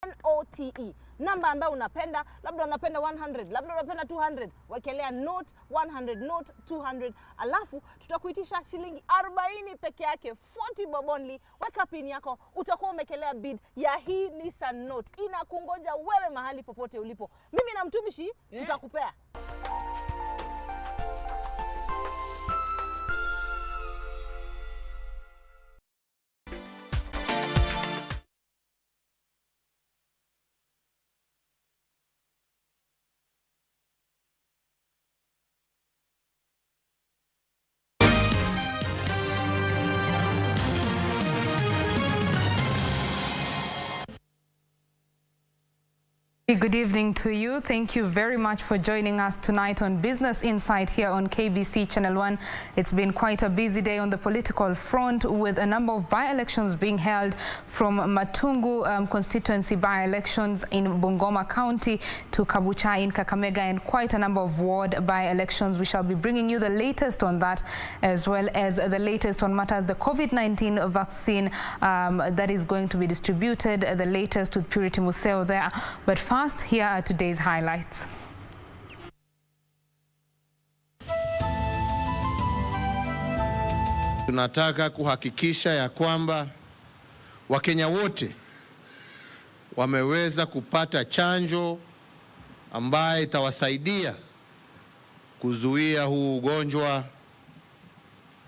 NOTE. Namba ambayo unapenda, labda unapenda 100, labda unapenda 200, wekelea note 100, note 200, alafu tutakuitisha shilingi 40 peke yake, 40 bob only. Weka pin yako, utakuwa umekelea bid ya hii Nissan Note. Inakungoja wewe mahali popote ulipo. Mimi na mtumishi tutakupea. Good evening to you. Thank you very much for joining us tonight on Business Insight here on KBC Channel 1. It's been quite a busy day on the political front with a number of by-elections being held, from Matungu constituency by-elections in Bungoma County to Kabuchai in Kakamega, and quite a number of ward by-elections. We shall be bringing you the latest on that, as well as the latest on matters the COVID-19 vaccine that is going to be distributed, the latest with Purity Museo there. But first, here are today's highlights. Tunataka kuhakikisha ya kwamba Wakenya wote wameweza kupata chanjo ambaye itawasaidia kuzuia huu ugonjwa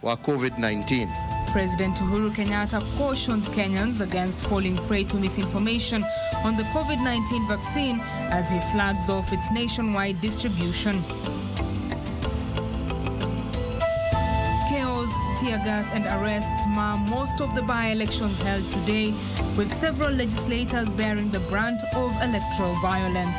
wa COVID-19. President Uhuru Kenyatta cautions Kenyans against falling prey to misinformation on the COVID-19 vaccine as he flags off its nationwide distribution. Chaos, tear gas and arrests mar most of the by-elections held today, with several legislators bearing the brunt of electoral violence.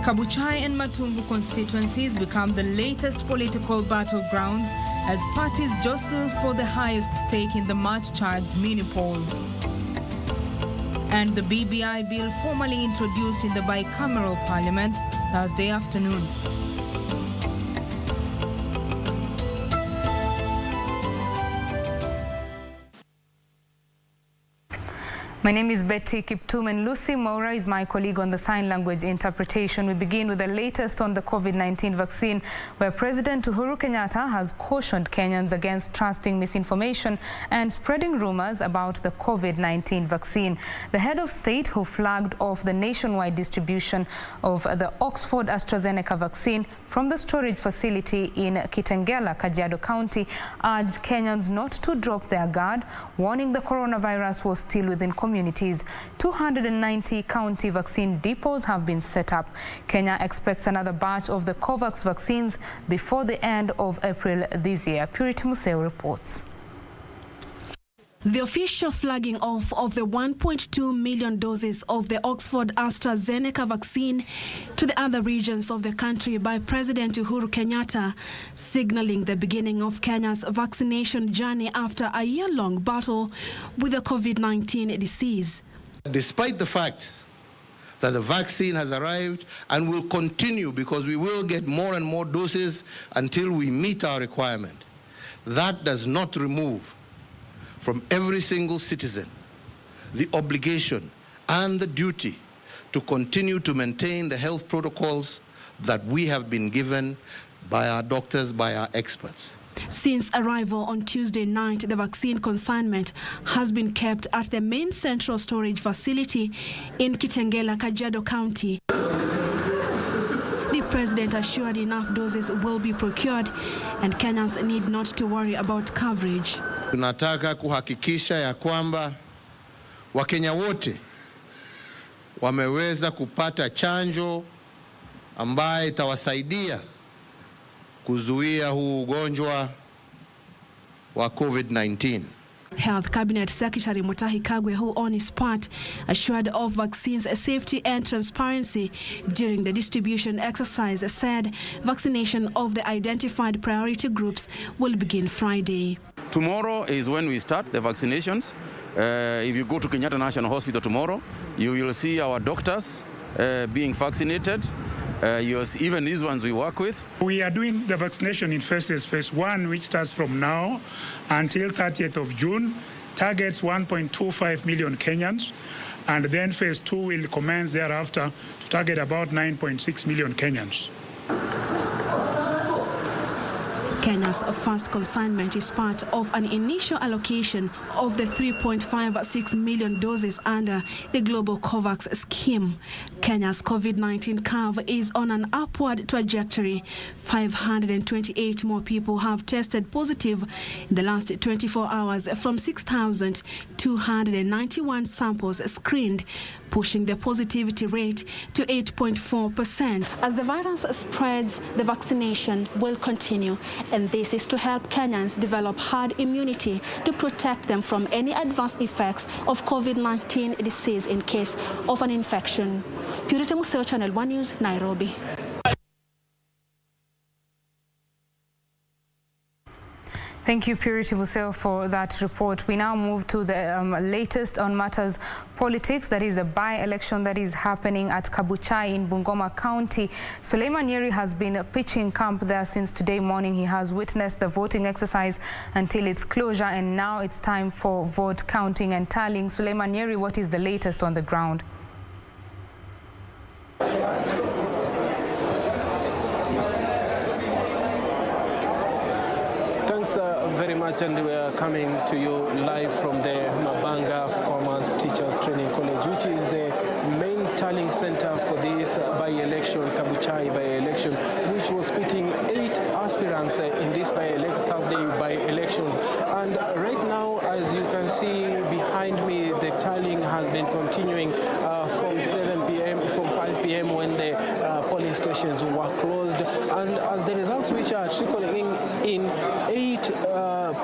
Kabuchai and Matungu constituencies become the latest political battlegrounds as parties jostle for the highest stake in the much-charged mini-polls. And the BBI bill formally introduced in the bicameral parliament Thursday afternoon. My name is Betty Kiptum, and Lucy Moura is my colleague on the sign language interpretation. We begin with the latest on the COVID-19 vaccine, where President Uhuru Kenyatta has cautioned Kenyans against trusting misinformation and spreading rumors about the COVID-19 vaccine. The head of state, who flagged off the nationwide distribution of the Oxford AstraZeneca vaccine from the storage facility in Kitengela, Kajiado County, urged Kenyans not to drop their guard, warning the coronavirus was still within communities. 290 county vaccine depots have been set up. Kenya expects another batch of the COVAX vaccines before the end of April this year. Purity Museo reports. The official flagging off of the 1.2 million doses of the Oxford AstraZeneca vaccine to the other regions of the country by President Uhuru Kenyatta, signaling the beginning of Kenya's vaccination journey after a year-long battle with the COVID-19 disease. Despite the fact that the vaccine has arrived and will continue, because we will get more and more doses until we meet our requirement, that does not remove from every single citizen the obligation and the duty to continue to maintain the health protocols that we have been given by our doctors, by our experts. Since arrival on Tuesday night, the vaccine consignment has been kept at the main central storage facility in Kitengela, Kajiado County. The president assured enough doses will be procured and Kenyans need not to worry about coverage. Tunataka kuhakikisha ya kwamba Wakenya wote wameweza kupata chanjo ambaye itawasaidia kuzuia huu ugonjwa wa COVID-19. Health Cabinet Secretary Mutahi Kagwe, who on his part assured of vaccines safety and transparency during the distribution exercise, said vaccination of the identified priority groups will begin Friday. Tomorrow is when we start the vaccinations. If you go to Kenyatta National Hospital tomorrow, you will see our doctors being vaccinated. Even these ones we work with. We are doing the vaccination in phases. Phase 1, which starts from now until 30th of June, targets 1.25 million Kenyans. and then phase 2 will commence thereafter to target about 9.6 million Kenyans. Kenya's first consignment is part of an initial allocation of the 3.56 million doses under the global COVAX scheme. Kenya's COVID-19 curve is on an upward trajectory. 528 more people have tested positive in the last 24 hours from 6,291 samples screened, pushing the positivity rate to 8.4%. As the virus spreads, the vaccination will continue, and this is to help Kenyans develop herd immunity to protect them from any adverse effects of COVID-19 disease in case of an infection. Purity Museo, Channel 1 News, Nairobi. Thank you, Purity Museo, for that report. We now move to the latest on matters politics. That is a by-election that is happening at Kabuchai in Bungoma County. Suleiman Yeri has been pitching camp there since today morning. He has witnessed the voting exercise until its closure, and now it's time for vote counting and tallying. Suleiman Yeri, what is the latest on the ground? Very much, and we are coming to you live from the Mabanga Farmers Teachers Training College, which is the main tallying center for this by-election, Kabuchai by-election, which was pitting 8 aspirants in this Thursday by-elections. And right now, as you can see behind me, the tallying has been continuing from 5 p.m. when the polling stations were closed. And as the results which are trickling in 8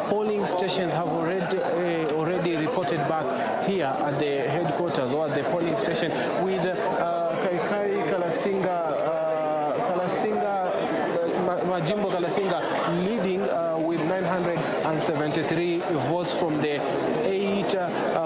polling stations have already reported back here at the headquarters or at the polling station, with Majimbo Kalasinga leading with 973 votes from the 8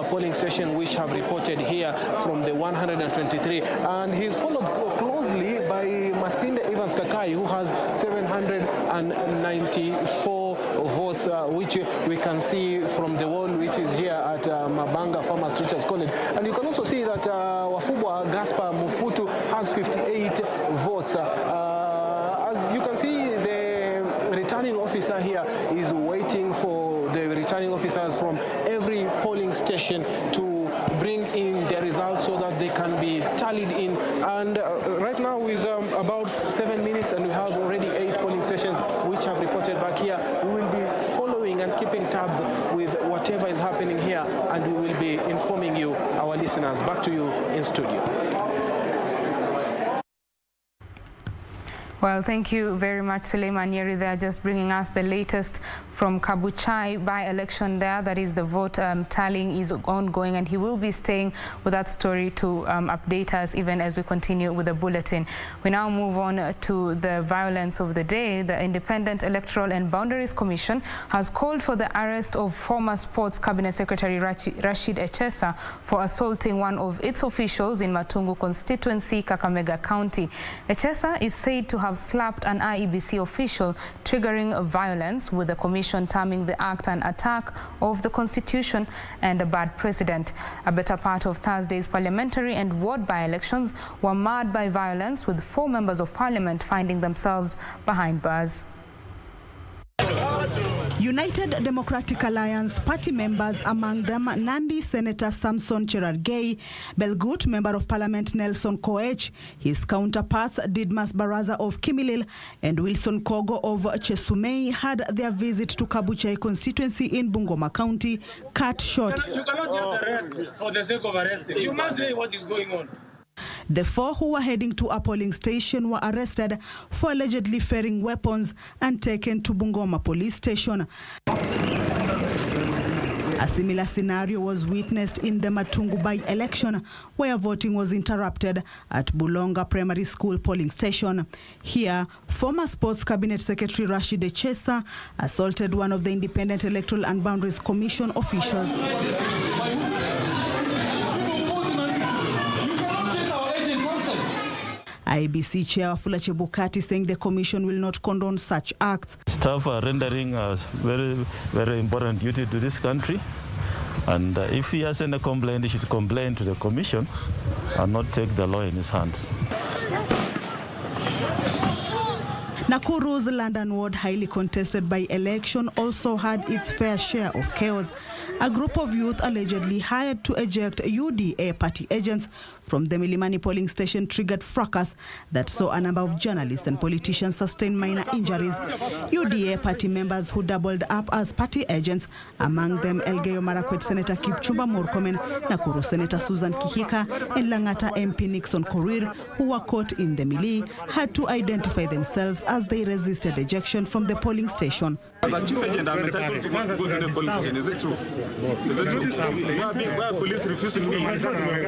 polling stations which have reported here from the 123, and he's followed closely by Masinde Evans Kakai, who has 794 votes, which we can see from the wall which is here at Mabanga Farmers Teachers College. And you can also see that Wafubwa Gaspar Mufutu has 58 votes. As you can see, the returning officer here is waiting for the returning officers from every polling station to bring in their results so that they can be tallied in. And right now is about 7 minutes, and we have already 8 polling stations which have reported back here. We will be following and keeping tabs with whatever is happening here, and we will be informing you, our listeners. Back to you in studio. Well, thank you very much, Suleiman Yeri. They're just bringing us the latest from Kabuchai by-election there. That is, the vote tallying is ongoing, and he will be staying with that story to update us even as we continue with the bulletin. We now move on to the violence of the day. The Independent Electoral and Boundaries Commission has called for the arrest of former Sports Cabinet Secretary Rashid Echesa for assaulting one of its officials in Matungu constituency, Kakamega County. Echesa is said to have slapped an IEBC official, triggering violence, with the commission terming the act an attack of the constitution and a bad precedent. A better part of Thursday's parliamentary and ward by-elections were marred by violence, with 4 members of parliament finding themselves behind bars. United Democratic Alliance party members, among them Nandi Senator Samson Cherargei, Belgut Member of Parliament Nelson Koech, his counterparts Didmas Baraza of Kimilil and Wilson Kogo of Chesumei, had their visit to Kabuchai constituency in Bungoma County cut short. You cannot just arrest for the sake of arresting. You must say what is going on. The 4 who were heading to a polling station were arrested for allegedly ferrying weapons and taken to Bungoma police station. A similar scenario was witnessed in the Matungu by-election, where voting was interrupted at Bulonga Primary School polling station. Here, former Sports Cabinet Secretary Rashid Echesa assaulted one of the Independent Electoral and Boundaries Commission officials. IEBC Chair Wafula Chebukati saying the Commission will not condone such acts. Staff are rendering a very, very important duty to this country, And if he has any complaint, he should complain to the commission and not take the law in his hands. Nakuru's London ward, highly contested by election, also had its fair share of chaos. A group of youth allegedly hired to eject UDA party agents from the Milimani polling station triggered fracas that saw a number of journalists and politicians sustain minor injuries. UDA party members who doubled up as party agents, among them Elgeyo Marakwet Senator Kiptum Murkomen, Nakuru Senator Susan Kihika, and Langata MP Nixon Korir, who were caught in the melee, had to identify themselves as they resisted ejection from the polling station. As a chief agent, I'm entitled to go to the police station. Is it true? Is it true? Why are police refusing me,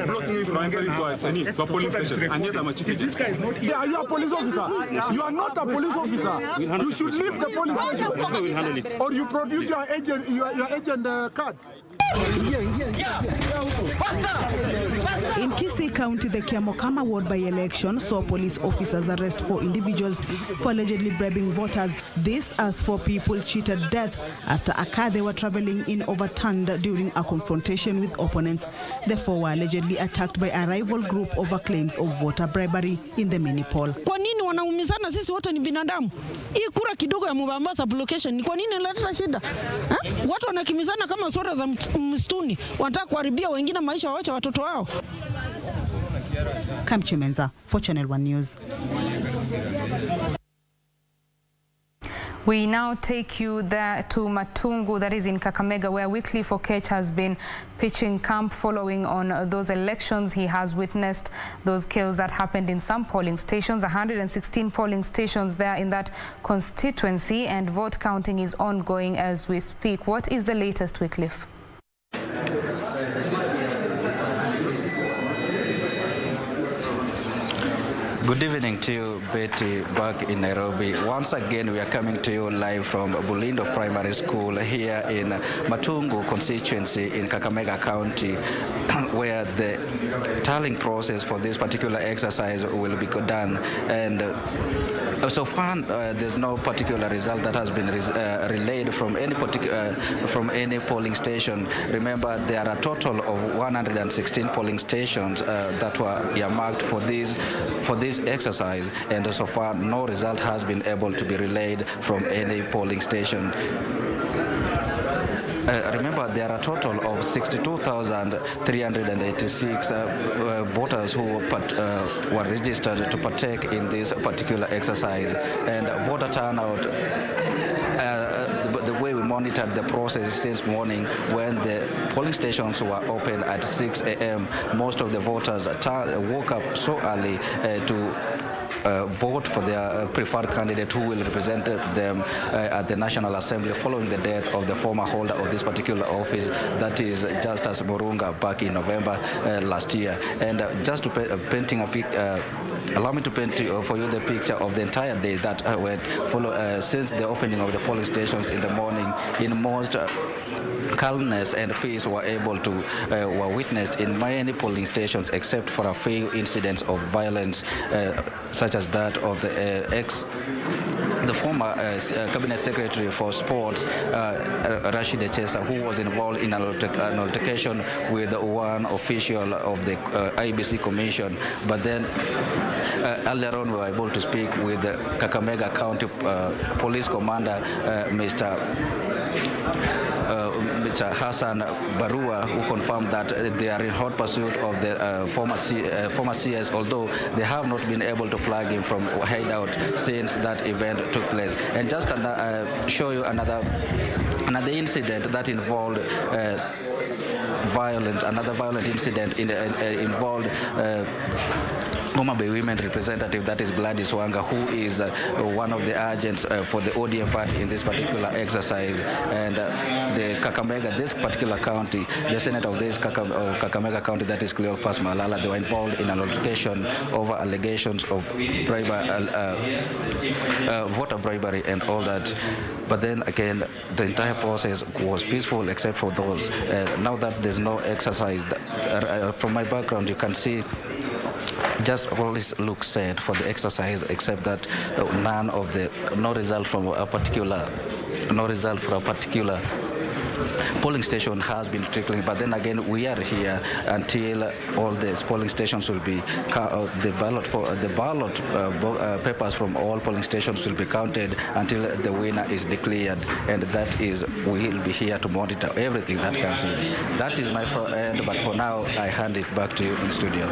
blocking me from entering to a police station, and yet I'm a chief agent? Yeah, you are a police officer. You are not a police officer. You should leave the police station. Or you produce your agent card. In Kisii County, the Kiamokama ward by-election saw police officers arrest 4 individuals for allegedly bribing voters. This as 4 people cheated death after a car they were traveling in overturned during a confrontation with opponents. The 4 were allegedly attacked by a rival group over claims of voter bribery in the mini poll. Kwa nini wanaumizana? Sisi wote ni binadamu. Hii kura kidogo ya Mubambasa blockation ni kwa nini inaleta shida? Watu wanakimizana kama swara za msituni, wanataka kuharibia wengine maisha, waache watoto wao. Kamchimenza for Channel 1 News. We now take you there to Matungu, that is in Kakamega, where Wycliffe Okech has been pitching camp following on those elections. He has witnessed those chaos that happened in some polling stations, 116 polling stations there in that constituency, and vote counting is ongoing as we speak. What is the latest, Wycliffe? Good evening to you, Betty, back in Nairobi. Once again, we are coming to you live from Bulindo Primary School here in Matungu constituency in Kakamega County, where the tallying process for this particular exercise will be done. And so far, there's no particular result that has been relayed from any polling station. Remember, there are a total of 116 polling stations that were earmarked for this exercise, and so far no result has been able to be relayed from any polling station. Remember, there are a total of 62,386 voters who were registered to partake in this particular exercise, and voter turnout, the way we monitored the process since morning, when the polling stations were open at 6 a.m., most of the voters woke up so early to vote for their preferred candidate who will represent them at the National Assembly following the death of the former holder of this particular office, that is Justice Murunga, back in November last year. And just to painting a picture, allow me to paint for you the picture of the entire day that went since the opening of the polling stations in the morning. In most calmness and peace were witnessed in many polling stations, except for a few incidents of violence, such as that of the former Cabinet Secretary for Sports, Rashid Echesa, who was involved in an altercation with one official of the IBC Commission. But then earlier on, we were able to speak with the Kakamega County Police Commander, Mr. Hassan Barua, who confirmed that they are in hot pursuit of the former CS, although they have not been able to plug him from hideout since that event took place. And just show you another incident that involved another violent incident involved Homa Bay Women representative, that is Gladys Wanga, who is one of the agents for the ODM party in this particular exercise. And this particular county, the senator of this Kakamega County, that is Cleopas Malala, they were involved in an altercation over allegations of voter bribery and all that. But then again, the entire process was peaceful except for those. Now that there's no exercise, from my background, you can see just all this looks sad for the exercise, except that no result for a particular polling station has been trickling, but then again we are here until all the polling stations will be the ballot papers from all polling stations will be counted until the winner is declared, and that is we will be here to monitor everything that comes in. That is my end, but for now I hand it back to you in studio.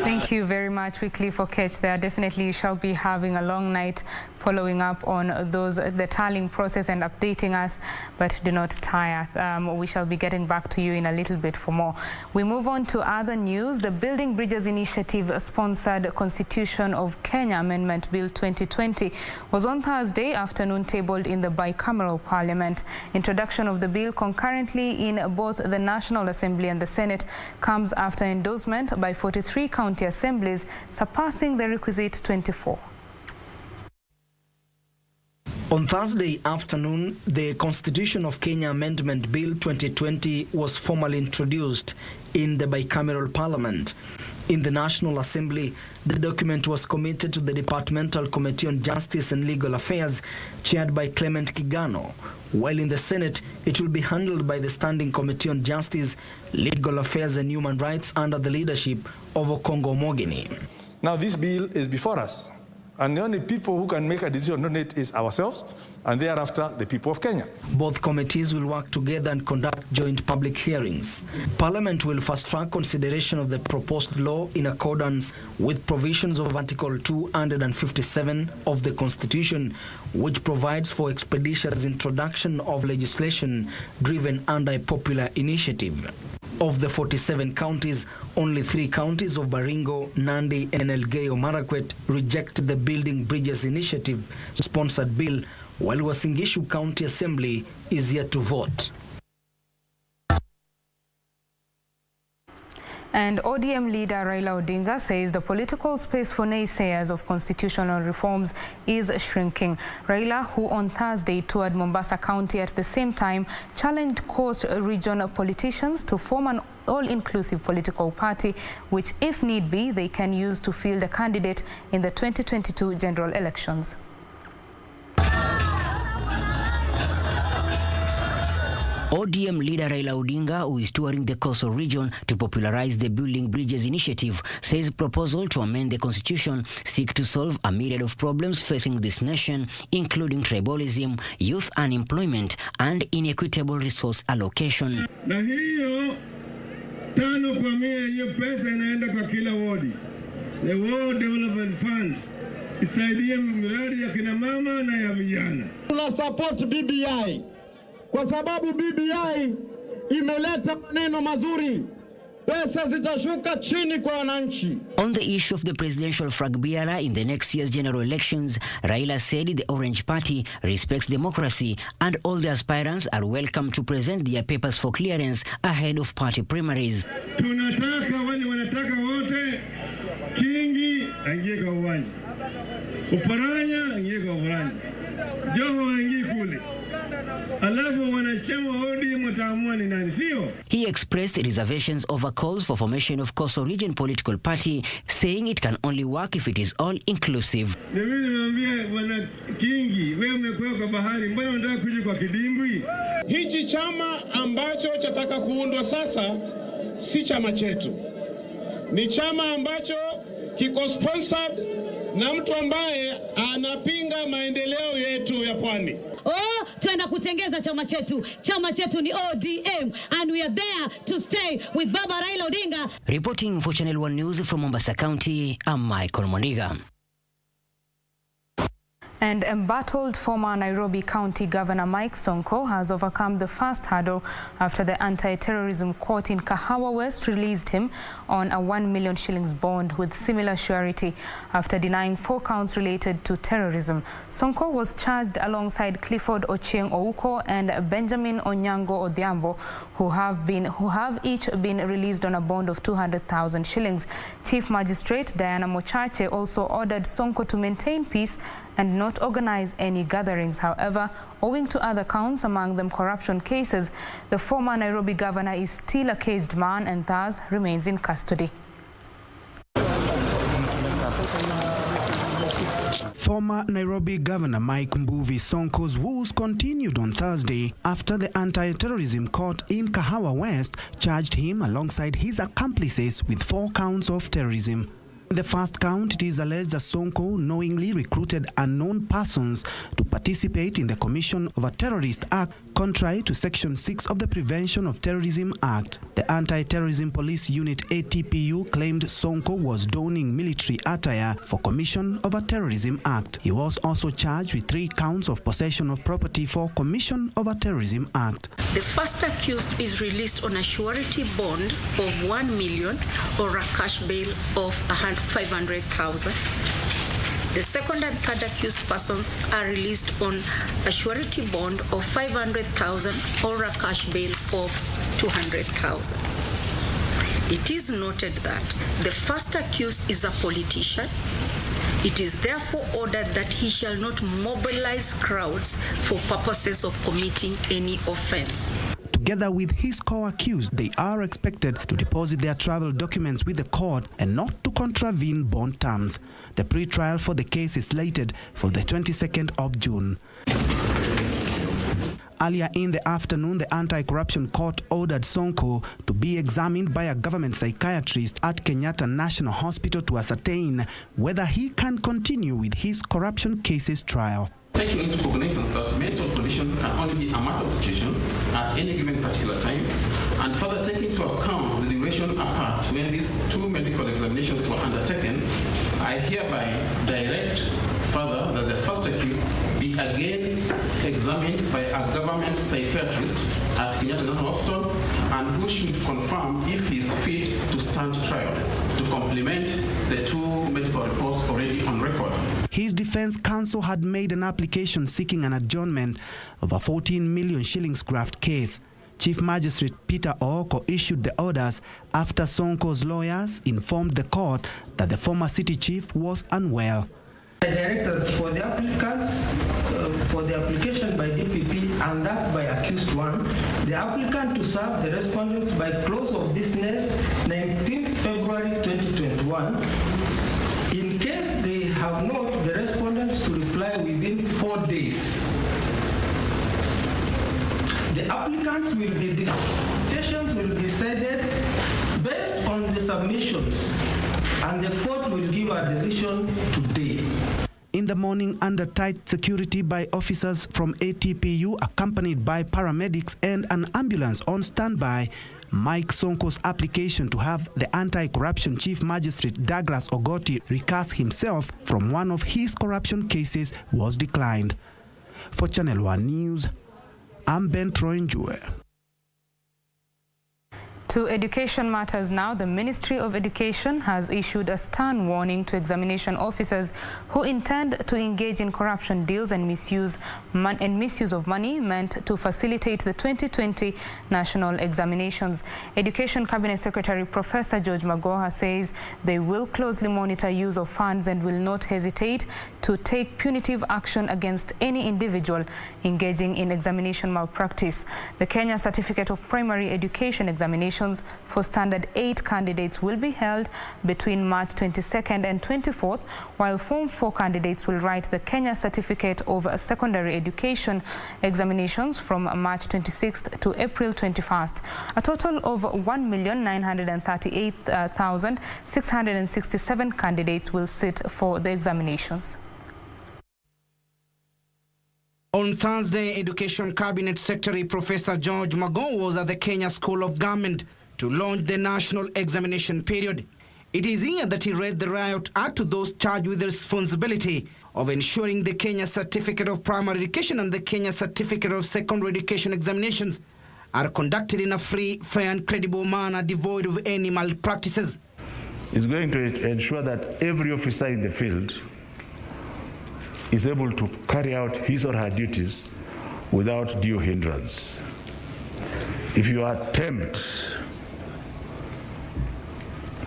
Thank you very much, Wycliffe Okech. There definitely shall be having a long night following up on the tallying process and updating us, but do not tire. We shall be getting back to you in a little bit for more. We move on to other news. The Building Bridges Initiative-sponsored Constitution of Kenya Amendment Bill 2020 was on Thursday afternoon tabled in the bicameral parliament. Introduction of the bill concurrently in both the National Assembly and the Senate comes after endorsement by 43 county assemblies, surpassing the requisite 24. On Thursday afternoon, the Constitution of Kenya Amendment Bill 2020 was formally introduced in the bicameral parliament. In the National Assembly, the document was committed to the Departmental Committee on Justice and Legal Affairs, chaired by Clement Kigano, while in the Senate, it will be handled by the Standing Committee on Justice, Legal Affairs and Human Rights under the leadership of Okongo Omogeni. Now this bill is before us, and the only people who can make a decision on it is ourselves, and thereafter the people of Kenya. Both committees will work together and conduct joint public hearings. Parliament will fast-track consideration of the proposed law in accordance with provisions of Article 257 of the Constitution, which provides for expeditious introduction of legislation driven under a popular initiative. Of the 47 counties, only 3 counties of Baringo, Nandi, and Elgeyo Marakwet rejected the Building Bridges Initiative-sponsored bill, while Uasin Gishu County Assembly is yet to vote. And ODM leader Raila Odinga says the political space for naysayers of constitutional reforms is shrinking. Raila, who on Thursday toured Mombasa County at the same time, challenged Coast region politicians to form an all-inclusive political party, which, if need be, they can use to field a candidate in the 2022 general elections. ODM leader Raila Odinga, who is touring the coastal region to popularize the Building Bridges initiative, says proposal to amend the constitution seek to solve a myriad of problems facing this nation, including tribalism, youth unemployment, and inequitable resource allocation. Na hiyo 5 kwa 100 hiyo pesa inaenda kwa kila wodi. The World Development Fund isaidie miradi ya kina mama na ya vijana. Tuna support BBI. Kwa sababu BBI imeleta maneno mazuri, pesa zitashuka chini kwa wananchi. On the issue of the presidential flag bearer in the next year's general elections, Raila said the Orange Party respects democracy and all the aspirants are welcome to present their papers for clearance ahead of party primaries. Tunataka wale wanataka wote, Kingi aingie kwa uwanja, Uparanya aingie kwa uparanya, Joho aingie kule. He expressed reservations over calls for formation of Coastal Region political party, saying it can only work if it is all-inclusive. Hichi chama ambacho chataka kuundwa sasa si chama chetu. Ni chama ambacho kiko sponsored na mtu ambaye anapinga maendeleo yetu ya pwani. Oh, tuenda kutengeza chama chetu. Chama chetu ni ODM and we are there to stay with Baba Raila Odinga. Reporting for Channel 1 News from Mombasa County, I'm Michael Moniga. And embattled former Nairobi County Governor Mike Sonko has overcome the first hurdle after the anti-terrorism court in Kahawa West released him on a 1 million shillings bond with similar surety after denying 4 counts related to terrorism. Sonko was charged alongside Clifford Ochieng Ouko and Benjamin Onyango Odhiambo, who have each been released on a bond of 200,000 shillings. Chief Magistrate Diana Mochache also ordered Sonko to maintain peace and not organize any gatherings. However, owing to other counts, among them corruption cases, the former Nairobi governor is still a caged man and thus remains in custody. Former Nairobi Governor Mike Mbuvi Sonko's woes continued on Thursday after the Anti-Terrorism Court in Kahawa West charged him alongside his accomplices with 4 counts of terrorism. The first count, it is alleged that Sonko knowingly recruited unknown persons to participate in the commission of a terrorist act contrary to Section 6 of the Prevention of Terrorism Act. The Anti-Terrorism Police Unit ATPU claimed Sonko was donning military attire for commission of a terrorism act. He was also charged with 3 counts of possession of property for commission of a terrorism act. The first accused is released on a surety bond of 1 million or a cash bail of 500,000. The second and third accused persons are released on a surety bond of 500,000 or a cash bail of 200,000. It is noted that the first accused is a politician. It is therefore ordered that he shall not mobilize crowds for purposes of committing any offense. Together with his co-accused, they are expected to deposit their travel documents with the court and not to contravene bond terms. The pre-trial for the case is slated for the 22nd of June. Earlier in the afternoon, the Anti-Corruption Court ordered Sonko to be examined by a government psychiatrist at Kenyatta National Hospital to ascertain whether he can continue with his corruption cases trial. Taking into cognizance that mental condition can only be a matter of situation at any given particular time, and further taking into account the duration apart when these 2 medical examinations were undertaken, I hereby direct further that the first accused be again examined by a government psychiatrist at Kenyatta National Hospital, and who should confirm if he is fit to stand trial, to complement the 2 medical reports already on record. His defense counsel had made an application seeking an adjournment of a 14 million shillings graft case. Chief Magistrate Peter Ooko issued the orders after Sonko's lawyers informed the court that the former city chief was unwell. I directed for the applicants, for the application by DPP and that by accused one, the applicant to serve the respondents by close of business 19th February 2021. In case they have not, the respondents to reply within 4 days. The applications will be decided based on the submissions, and the court will give a decision today. In the morning, under tight security by officers from ATPU, accompanied by paramedics and an ambulance on standby, Mike Sonko's application to have the Anti-Corruption Chief Magistrate Douglas Ogoti recuse himself from one of his corruption cases was declined. For Channel 1 News, I'm Ben Troinjue. To education matters now, the Ministry of Education has issued a stern warning to examination officers who intend to engage in corruption deals and misuse of money meant to facilitate the 2020 national examinations. Education Cabinet Secretary Professor George Magoha says they will closely monitor use of funds and will not hesitate to take punitive action against any individual engaging in examination malpractice. The Kenya Certificate of Primary Education Examinations for Standard 8 candidates will be held between March 22nd and 24th, while Form 4 candidates will write the Kenya Certificate of Secondary Education examinations from March 26th to April 21st. A total of 1,938,667 candidates will sit for the examinations. On Thursday, Education Cabinet Secretary Professor George Magoha was at the Kenya School of Government to launch the national examination period. It is here that he read the Riot Act to those charged with the responsibility of ensuring the Kenya Certificate of Primary Education and the Kenya Certificate of Secondary Education examinations are conducted in a free, fair and credible manner devoid of any malpractices. It's going to ensure that every officer in the field is able to carry out his or her duties without due hindrance. If you attempt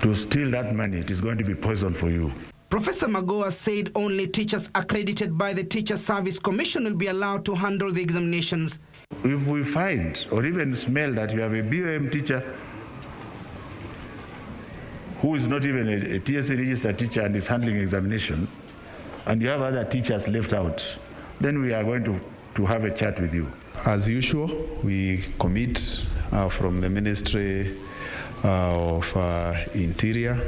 to steal that money, it is going to be poison for you. Professor Magoha said only teachers accredited by the Teacher Service Commission will be allowed to handle the examinations. If we find or even smell that you have a BOM teacher who is not even a TSA registered teacher and is handling examination, and you have other teachers left out, then we are going to have a chat with you. As usual, we commit from the Ministry of Interior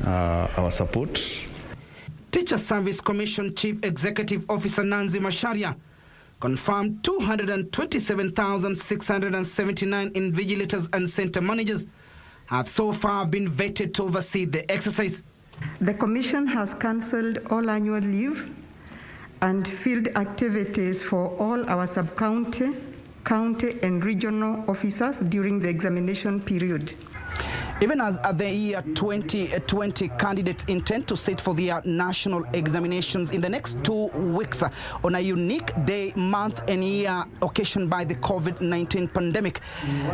our support. Teacher Service Commission Chief Executive Officer Nancy Macharia confirmed 227,679 invigilators and center managers have so far been vetted to oversee the exercise. The Commission has cancelled all annual leave and field activities for all our sub-county, county and regional officers during the examination period. Even as the year 2020 candidates intend to sit for their national examinations in the next 2 weeks on a unique day, month and year occasioned by the COVID-19 pandemic,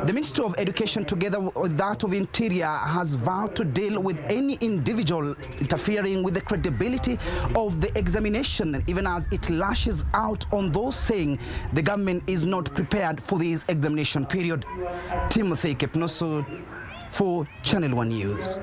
the Ministry of Education, together with that of Interior, has vowed to deal with any individual interfering with the credibility of the examination, even as it lashes out on those saying the government is not prepared for this examination period. Timothy Kipnusu for Channel 1 News.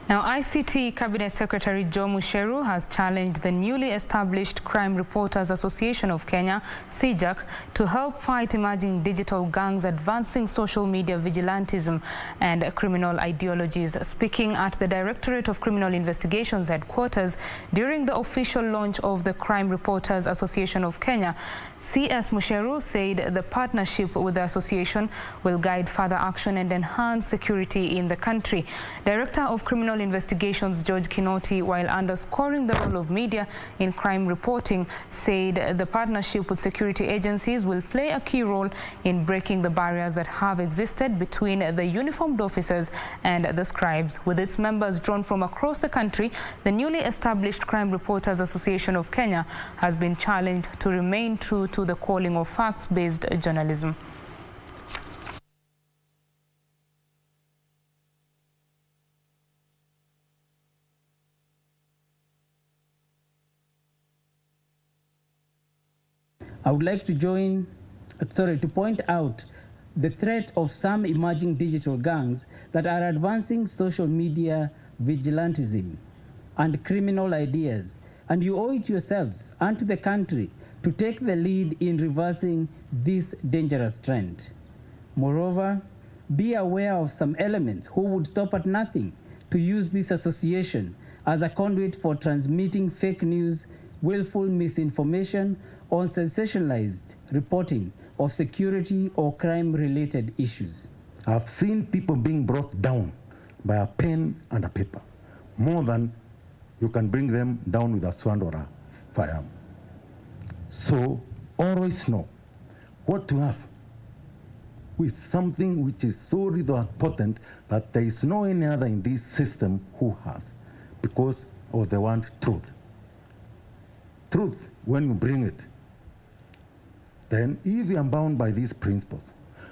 Now, ICT Cabinet Secretary Joe Musheru has challenged the newly established Crime Reporters Association of Kenya, CJAC, to help fight emerging digital gangs advancing social media vigilantism and criminal ideologies. Speaking at the Directorate of Criminal Investigations headquarters during the official launch of the Crime Reporters Association of Kenya, CS Musheru said the partnership with the association will guide further action and enhance security in the country. Director of Criminal Investigations George Kinoti, while underscoring the role of media in crime reporting, said the partnership with security agencies will play a key role in breaking the barriers that have existed between the uniformed officers and the scribes. With its members drawn from across the country, the newly established Crime Reporters Association of Kenya has been challenged to remain true to the calling of facts-based journalism. I would like to point out the threat of some emerging digital gangs that are advancing social media vigilantism and criminal ideas, and you owe it to yourselves and to the country to take the lead in reversing this dangerous trend. Moreover, be aware of some elements who would stop at nothing to use this association as a conduit for transmitting fake news, willful misinformation, or sensationalized reporting of security or crime-related issues. I've seen people being brought down by a pen and a paper, more than you can bring them down with a sword or a firearm. So always know what to have with something which is so really important that there is no any other in this system who has, because of the one truth. Truth, when you bring it, then if you are bound by these principles,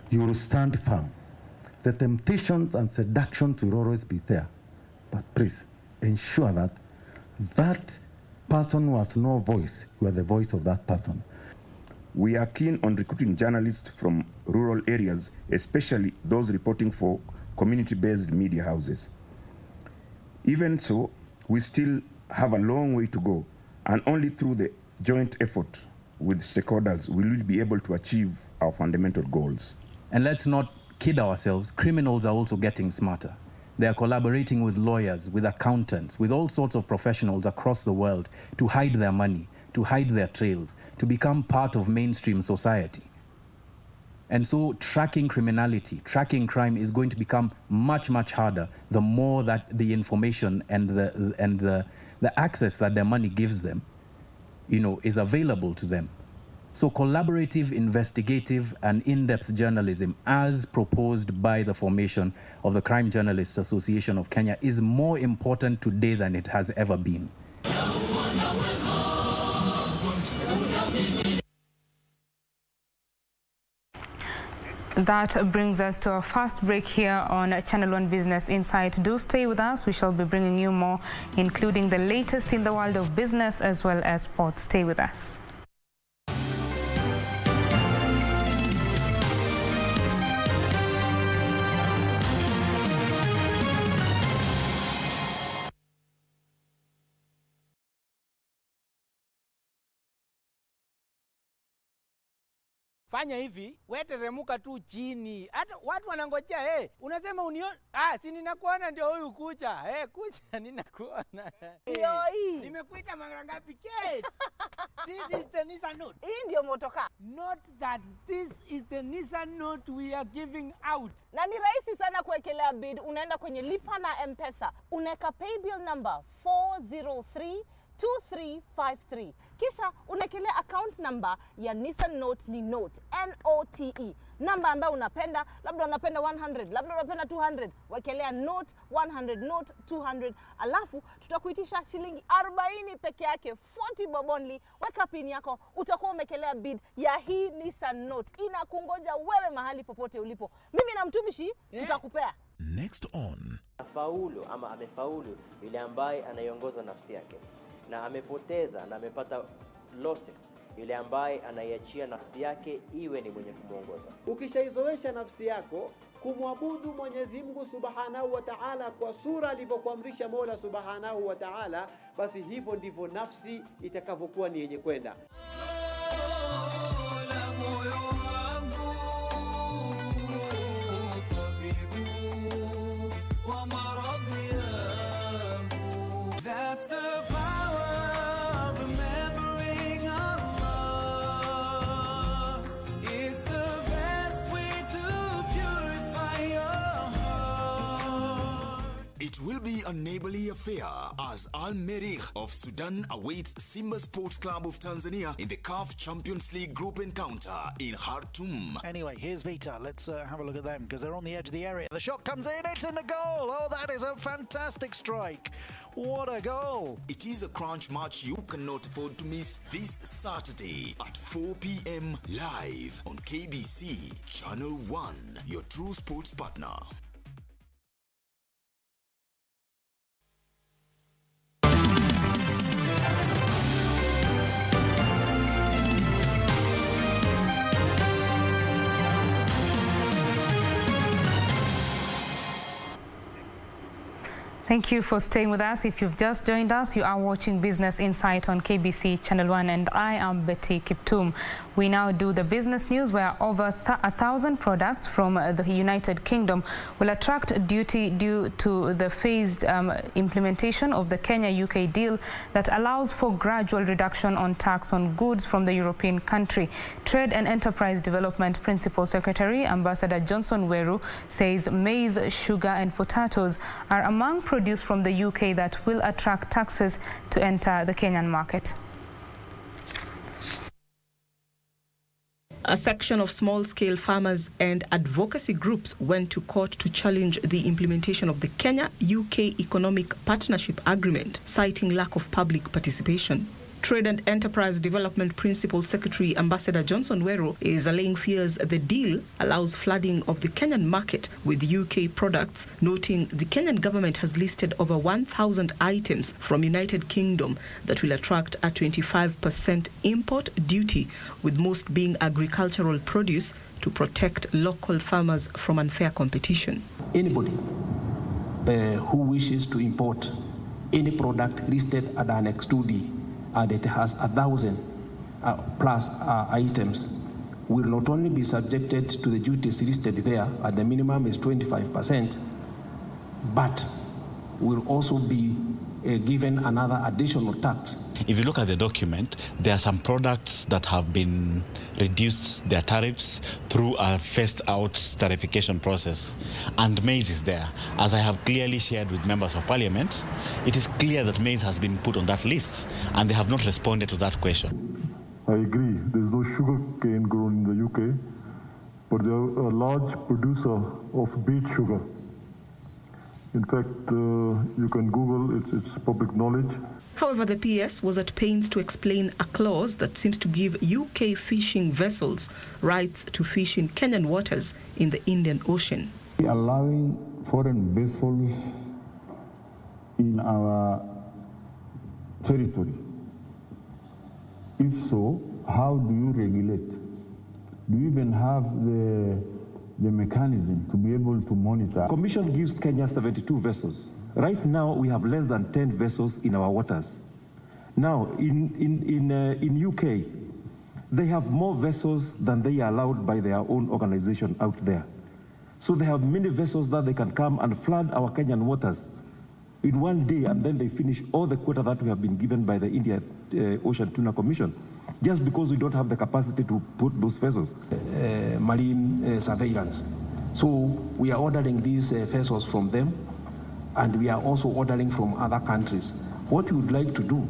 you will stand firm. The temptations and seductions will always be there, but please ensure that that person who has no voice, you are the voice of that person. We are keen on recruiting journalists from rural areas, especially those reporting for community-based media houses. Even so, we still have a long way to go, and only through the joint effort with stakeholders will we be able to achieve our fundamental goals. And let's not kid ourselves, criminals are also getting smarter. They are collaborating with lawyers, with accountants, with all sorts of professionals across the world to hide their money, to hide their trails, to become part of mainstream society. And so tracking criminality, tracking crime is going to become much, much harder the more that the information and the access that their money gives them, is available to them. So collaborative, investigative, and in-depth journalism, as proposed by the formation of the Crime Journalists Association of Kenya, is more important today than it has ever been. That brings us to our first break here on Channel 1 Business Insight. Do stay with us. We shall be bringing you more, including the latest in the world of business as well as sports. Stay with us. Fanya hivi, wewe teremuka tu chini. Hata watu wanangojea, unasema unione. Si ninakuona ndio huyu kucha. Kucha ninakuona. Yoi. Nimekuita mara ngapi Kate? This is the Nissan Note. Hii ndio motoka. Not that this is the Nissan Note we are giving out. Na ni rahisi sana kuwekelea bid. Unaenda kwenye lipa na M-Pesa. Unaweka paybill number 4032353. Kisha unakelea account number ya Nissan Note ni Note, N-O-T-E. Namba ambayo unapenda, labda unapenda 100, labda unapenda 200. Wekelea Note 100, Note 200. Alafu tutakuitisha shilingi 40 peke yake, 40 bob only. Weka pin yako, utakuwa umekelea bid ya hii Nissan Note. Inakungoja wewe mahali popote ulipo. Mimi na mtumishi tutakupea. Next on. Afaulu ama amefaulu yule ambaye anaiongoza nafsi yake, na amepoteza na amepata losses yule ambaye anaiachia nafsi yake iwe ni mwenye kumuongoza. Ukishaizoesha nafsi yako kumwabudu Mwenyezi Mungu Subhanahu wa Ta'ala kwa sura alivyokuamrisha Mola Subhanahu wa Ta'ala, basi hivyo ndivyo nafsi itakavyokuwa ni yenye kwenda. That's the power of remembering Allah. It's the best way to purify your heart. It will be a neighborly affair as Al-Merrikh of Sudan awaits Simba Sports Club of Tanzania in the CAF Champions League group encounter in Khartoum. Anyway, here's Vita. Let's have a look at them because they're on the edge of the area. The shot comes in, it's in the goal. Oh, that is a fantastic strike. What a goal. It is a crunch match you cannot afford to miss this Saturday at 4 p.m. live on KBC Channel 1, your true sports partner. Thank you for staying with us. If you've just joined us, you are watching Business Insight on KBC Channel 1 and I am Betty Kiptum. We now do the business news where over 1,000 products from the United Kingdom will attract duty due to the phased implementation of the Kenya-UK deal that allows for gradual reduction on tax on goods from the European country. Trade and Enterprise Development Principal Secretary Ambassador Johnson Weru says maize, sugar and potatoes are among produce from the UK that will attract taxes to enter the Kenyan market. A section of small-scale farmers and advocacy groups went to court to challenge the implementation of the Kenya-UK Economic Partnership Agreement, citing lack of public participation. Trade and Enterprise Development Principal Secretary Ambassador Johnson Weru is allaying fears the deal allows flooding of the Kenyan market with UK products, noting the Kenyan government has listed over 1,000 items from United Kingdom that will attract a 25% import duty, with most being agricultural produce, to protect local farmers from unfair competition. Anybody who wishes to import any product listed at Annex 2D and it has 1,000 plus items will not only be subjected to the duties listed there, and the minimum is 25%, but will also be given another additional tax. If you look at the document, there are some products that have been reduced their tariffs through a phased-out tariffication process, and maize is there. As I have clearly shared with members of parliament, it is clear that maize has been put on that list, and they have not responded to that question. I agree, there's no sugar cane grown in the UK, but they are a large producer of beet sugar. In fact, you can Google, it's public knowledge. However, the PS was at pains to explain a clause that seems to give UK fishing vessels rights to fish in Kenyan waters in the Indian Ocean. Allowing foreign vessels in our territory. If so, how do you regulate? Do you even have the mechanism to be able to monitor? Commission gives Kenya 72 vessels. Right now, we have less than 10 vessels in our waters. Now, in UK, they have more vessels than they are allowed by their own organization out there. So they have many vessels that they can come and flood our Kenyan waters in one day, and then they finish all the quota that we have been given by the Indian Ocean Tuna Commission, just because we don't have the capacity to put those vessels. Marine surveillance. So we are ordering these vessels from them, and we are also ordering from other countries. What we would like to do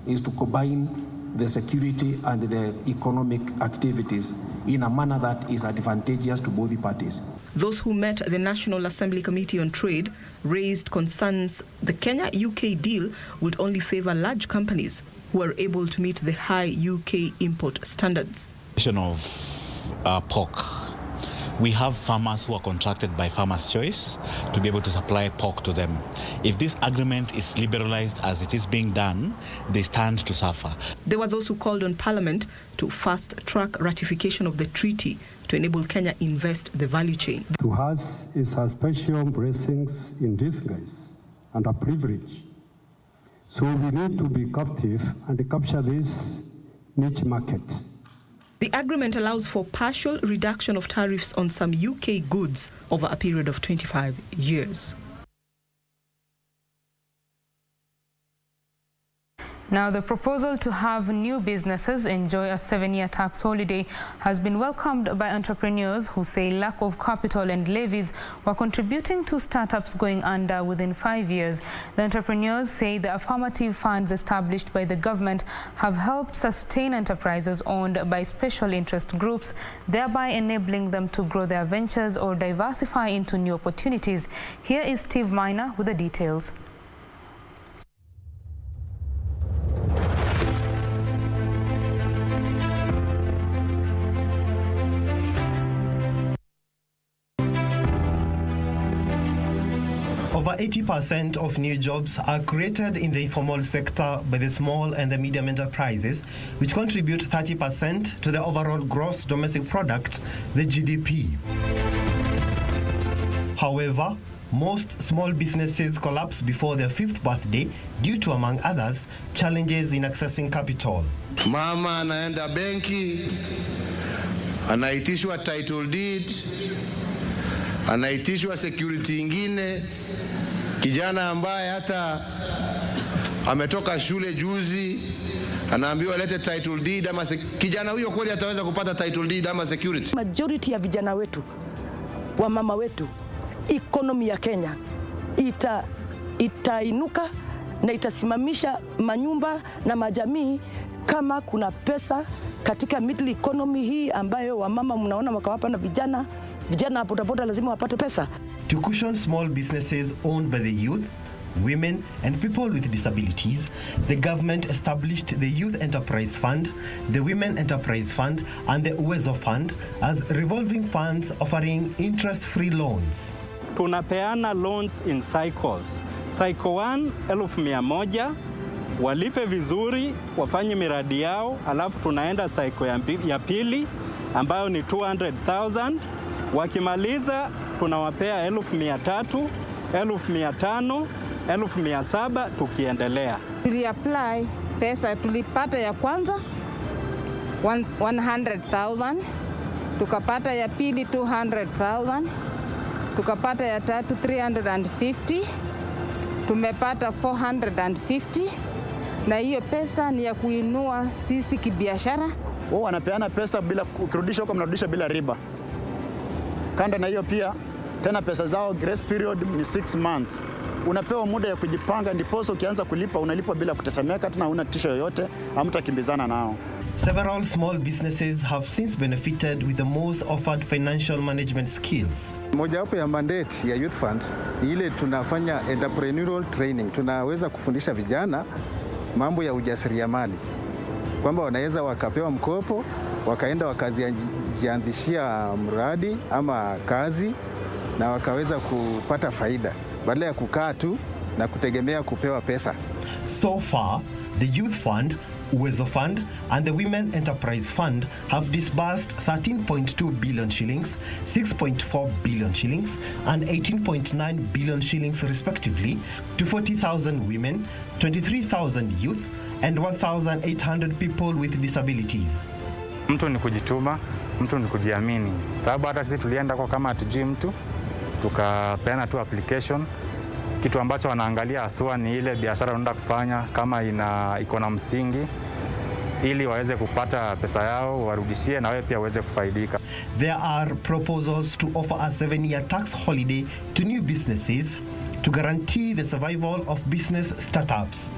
is to combine the security and the economic activities in a manner that is advantageous to both parties. Those who met the National Assembly Committee on Trade raised concerns the Kenya-UK deal would only favor large companies who are able to meet the high UK import standards. Of pork. We have farmers who are contracted by Farmers' Choice to be able to supply pork to them. If this agreement is liberalized as it is being done, they stand to suffer. There were those who called on Parliament to fast-track ratification of the treaty to enable Kenya invest the value chain. To us, it's a special blessings in disguise and a privilege. So we need to be captive and capture this niche market. The agreement allows for partial reduction of tariffs on some UK goods over a period of 25 years. Now, the proposal to have new businesses enjoy a 7-year tax holiday has been welcomed by entrepreneurs who say lack of capital and levies were contributing to startups going under within 5 years. The entrepreneurs say the affirmative funds established by the government have helped sustain enterprises owned by special interest groups, thereby enabling them to grow their ventures or diversify into new opportunities. Here is Steve Miner with the details. Over 80% of new jobs are created in the informal sector by the small and the medium enterprises, which contribute 30% to the overall gross domestic product, the GDP. However, most small businesses collapse before their 5th birthday due to, among others, challenges in accessing capital. Mama anaenda benki, anaitishwa title deed, anaitishwa security ingine. Kijana ambaye hata ametoka shule juzi anaambiwa lete title deed ama kijana huyo kweli ataweza kupata title deed ama security? Majority ya vijana wetu, wa mama wetu, economy ya Kenya itainuka na itasimamisha manyumba na majamii kama kuna pesa katika middle economy hii ambayo wamama mnaona wakawapa na vijana bodaboda lazima wapate pesa. To cushion small businesses owned by the youth, women and people with disabilities, the government established the Youth Enterprise Fund, the Women Enterprise Fund and the Uwezo Fund as revolving funds offering interest-free loans. Tunapeana loans in cycles. Cycle 1, 1,100, walipe vizuri, wafanye miradi yao, alafu tunaenda cycle ya pili ambayo ni 200,000. Wakimaliza tunawapea 1,300, 1,500, 1,700 tukiendelea. Tuliapply pesa, tulipata ya kwanza 100,000, tukapata ya pili 200,000, tukapata ya tatu 350, tumepata 450, na hiyo pesa ni ya kuinua sisi kibiashara. Wao wanapeana pesa bila kurudisha, huko mnarudisha bila riba. Kanda na hiyo pia tena pesa zao grace period ni 6 months. Unapewa muda ya kujipanga, ndipo ukianza kulipa unalipa bila kutetemeka, tena huna tisho yoyote, hamtakimbizana nao. Several small businesses have since benefited with the most offered financial management skills. Mojawapo ya mandate ya Youth Fund ni ile tunafanya entrepreneurial training. Tunaweza kufundisha vijana mambo ya ujasiriamali, kwamba wanaweza wakapewa mkopo, wakaenda wakazianzishia mradi ama kazi na wakaweza kupata faida badala ya kukaa tu na kutegemea kupewa pesa. So far, the Youth Fund, Uwezo Fund and the Women Enterprise Fund have disbursed 13.2 billion shillings, 6.4 billion shillings and 18.9 billion shillings respectively to 40,000 women, 23,000 youth and 1,800 people with disabilities. Mtu ni kujituma, mtu ni kujiamini. Sababu hata sisi tulienda kwa kama hatujui mtu, tukapeana tu application. Kitu ambacho wanaangalia haswa ni ile biashara unaenda kufanya kama iko na msingi, ili waweze kupata pesa yao warudishie na wewe pia uweze kufaidika. There are proposals to offer a 7-year tax holiday to new businesses to guarantee the survival of business startups.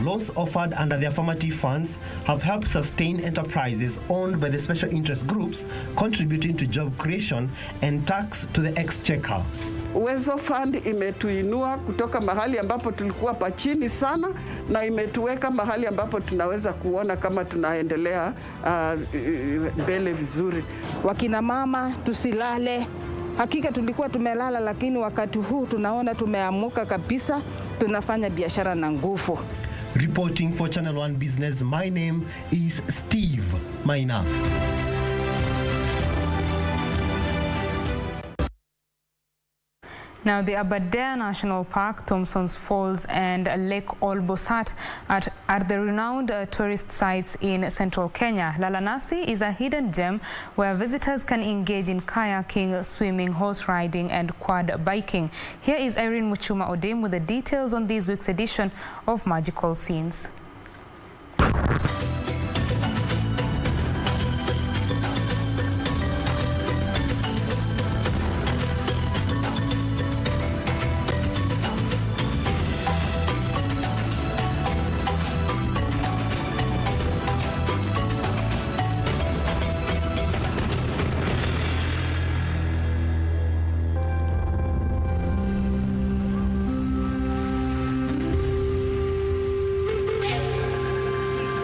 Loans offered under the Affirmative funds have helped sustain enterprises owned by the special interest groups, contributing to job creation and tax to the exchequer. Uwezo Fund imetuinua kutoka mahali ambapo tulikuwa pachini sana na imetuweka mahali ambapo tunaweza kuona kama tunaendelea mbele vizuri. Wakina mama tusilale. Hakika tulikuwa tumelala, lakini wakati huu tunaona tumeamuka kabisa, tunafanya biashara na nguvu. Reporting for Channel 1 Business, my name is Steve Maina. Now, the Aberdare National Park, Thompson's Falls and Lake Olbosat are the renowned tourist sites in central Kenya. Lalanasi is a hidden gem where visitors can engage in kayaking, swimming, horse riding and quad biking. Here is Irene Muchuma Odem with the details on this week's edition of Magical Scenes.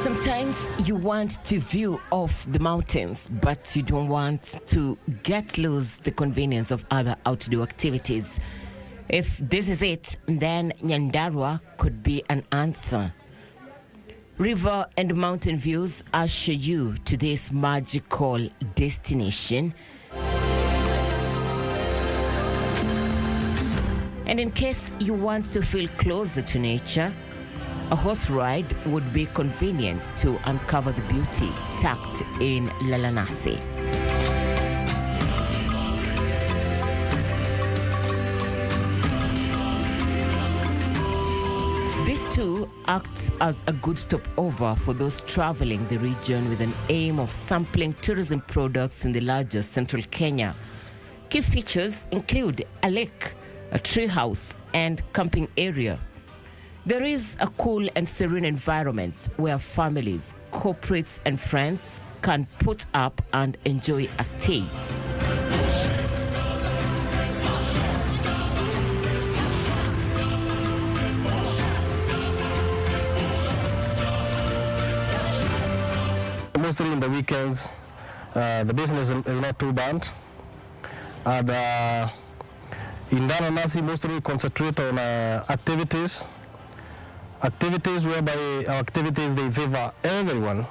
Sometimes you want to view off the mountains, but you don't want to lose the convenience of other outdoor activities. If this is it, then Nyandarua could be an answer. River and mountain views usher you to this magical destination. And in case you want to feel closer to nature, a horse ride would be convenient to uncover the beauty tucked in Lalanasi. This too acts as a good stopover for those traveling the region with an aim of sampling tourism products in the larger central Kenya. Key features include a lake, a tree house, and camping area. There is a cool and serene environment where families, corporates, and friends can put up and enjoy a stay. Mostly in the weekends, the business is not too bad. And in Lalanasi, mostly we concentrate on activities whereby our activities, they favor everyone,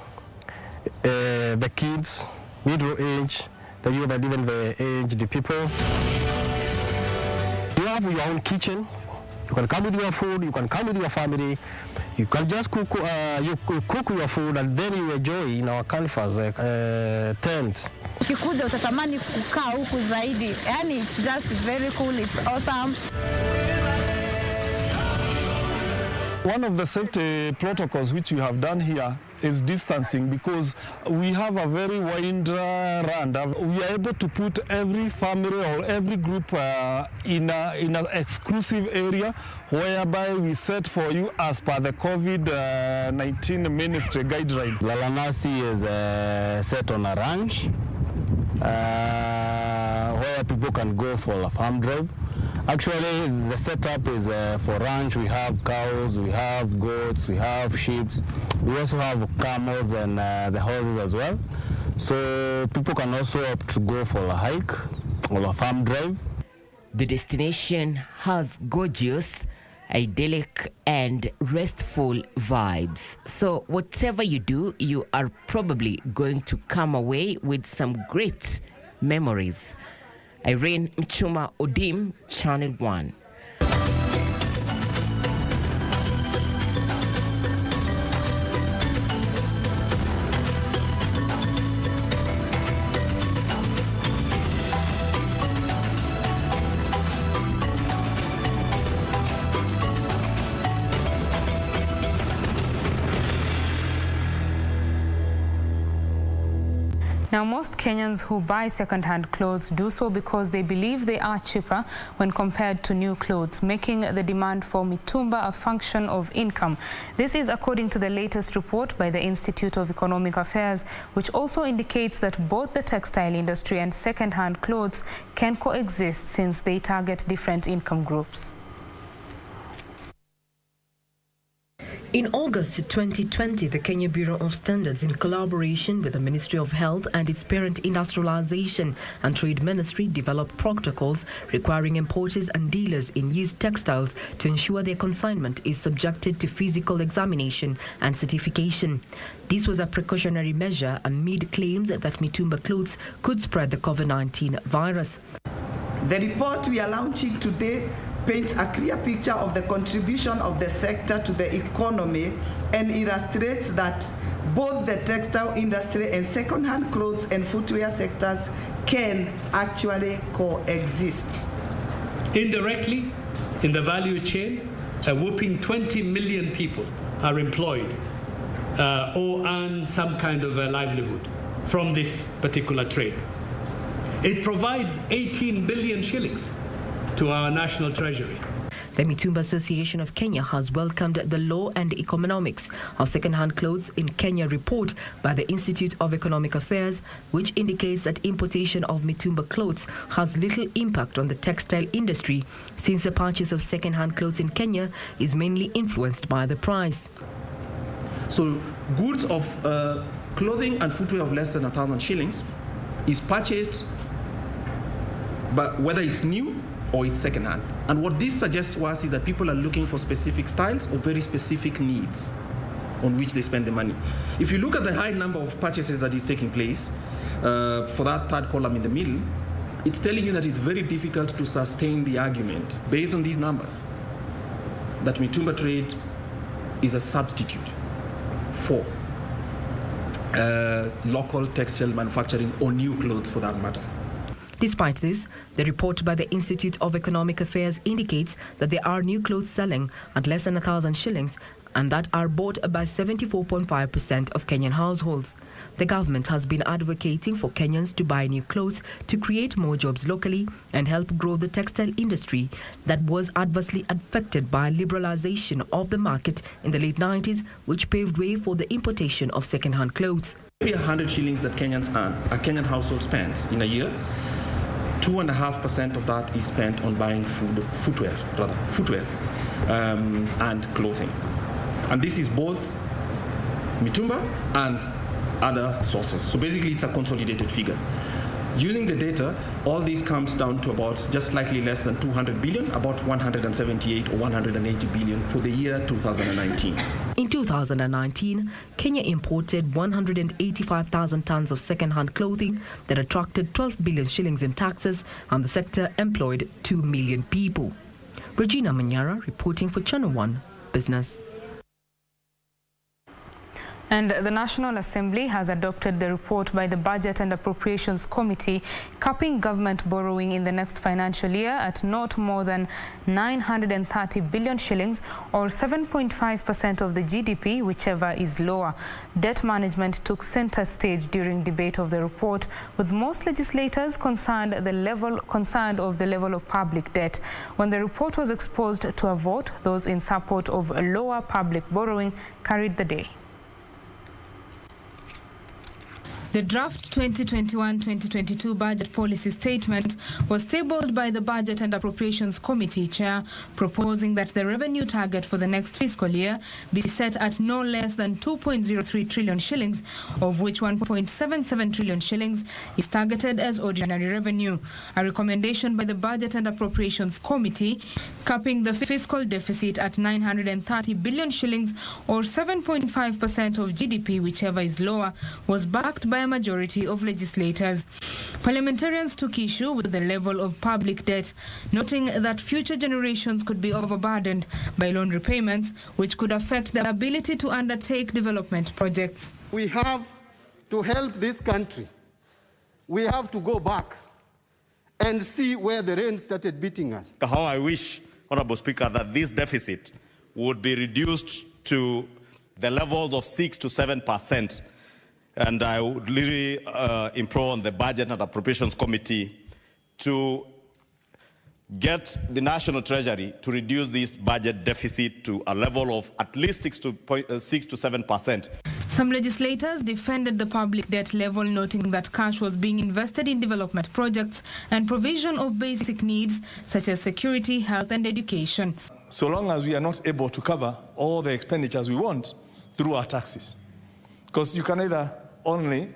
the kids, middle age, the youth, and even the aged people. You have your own kitchen. You can come with your food, you can come with your family, you can just cook, cook your food and then you enjoy in our canvas tent. Ukikuja utatamani kukaa huku zaidi. Yani it's just very cool, it's awesome. One of the safety protocols which we have done here is distancing, because we have a very wide run. We are able to put every family or every group in an exclusive area whereby we set for you as per the COVID-19 ministry guideline. Lalanasi is set on a ranch where people can go for a farm drive. Actually, the setup is for ranch. We have cows, we have goats, we have sheep. We also have camels and the horses as well. So people can also opt to go for a hike or a farm drive. The destination has gorgeous, idyllic and restful vibes. So whatever you do, you are probably going to come away with some great memories. Irene Mchuma Odim, Channel 1. Now, most Kenyans who buy second-hand clothes do so because they believe they are cheaper when compared to new clothes, making the demand for Mitumba a function of income. This is according to the latest report by the Institute of Economic Affairs, which also indicates that both the textile industry and second-hand clothes can coexist since they target different income groups. In August 2020, the Kenya Bureau of Standards, in collaboration with the Ministry of Health and its parent Industrialization and Trade Ministry, developed protocols requiring importers and dealers in used textiles to ensure their consignment is subjected to physical examination and certification. This was a precautionary measure amid claims that Mitumba clothes could spread the COVID-19 virus. The report we are launching today paints a clear picture of the contribution of the sector to the economy and illustrates that both the textile industry and second-hand clothes and footwear sectors can actually coexist. Indirectly, in the value chain, a whopping 20 million people are employed or earn some kind of a livelihood from this particular trade. It provides 18 billion shillings to our national treasury. The Mitumba Association of Kenya has welcomed the law and economics of second-hand clothes in Kenya report by the Institute of Economic Affairs, which indicates that importation of Mitumba clothes has little impact on the textile industry, since the purchase of second-hand clothes in Kenya is mainly influenced by the price. So goods of clothing and footwear of less than 1,000 shillings is purchased, but whether it's new or it's second-hand. And what this suggests to us is that people are looking for specific styles or very specific needs on which they spend the money. If you look at the high number of purchases that is taking place, for that third column in the middle, it's telling you that it's very difficult to sustain the argument based on these numbers that Mitumba trade is a substitute for local textile manufacturing or new clothes for that matter. Despite this, the report by the Institute of Economic Affairs indicates that there are new clothes selling at less than 1,000 shillings and that are bought by 74.5% of Kenyan households. The government has been advocating for Kenyans to buy new clothes to create more jobs locally and help grow the textile industry that was adversely affected by liberalization of the market in the late 90s, which paved way for the importation of second-hand clothes. Every 100 shillings that Kenyans earn, a Kenyan household spends in a year, 2.5% of that is spent on buying footwear and clothing. And this is both Mitumba and other sources. So basically it's a consolidated figure. Using the data, all this comes down to about just slightly less than 200 billion, about 178 or 180 billion for the year 2019. In 2019, Kenya imported 185,000 tons of second-hand clothing that attracted 12 billion shillings in taxes, and the sector employed 2 million people. Regina Manyara reporting for Channel 1 Business. And the National Assembly has adopted the report by the Budget and Appropriations Committee, capping government borrowing in the next financial year at not more than 930 billion shillings or 7.5% of the GDP, whichever is lower. Debt management took center stage during debate of the report, with most legislators concerned of the level of public debt. When the report was exposed to a vote, those in support of lower public borrowing carried the day. The draft 2021-2022 budget policy statement was tabled by the Budget and Appropriations Committee Chair, proposing that the revenue target for the next fiscal year be set at no less than 2.03 trillion shillings, of which 1.77 trillion shillings is targeted as ordinary revenue. A recommendation by the Budget and Appropriations Committee, capping the fiscal deficit at 930 billion shillings or 7.5% of GDP, whichever is lower, was backed by a majority of legislators. Parliamentarians took issue with the level of public debt, noting that future generations could be overburdened by loan repayments, which could affect their ability to undertake development projects. We have to help this country. We have to go back and see where the rain started beating us. How I wish, Honorable Speaker, that this deficit would be reduced to the levels of 6 to 7% And I would really implore on the Budget and Appropriations Committee to get the National Treasury to reduce this budget deficit to a level of at least 6 to 7%. Some legislators defended the public debt level, noting that cash was being invested in development projects and provision of basic needs such as security, health and education. So long as we are not able to cover all the expenditures we want through our taxes. Because you can either only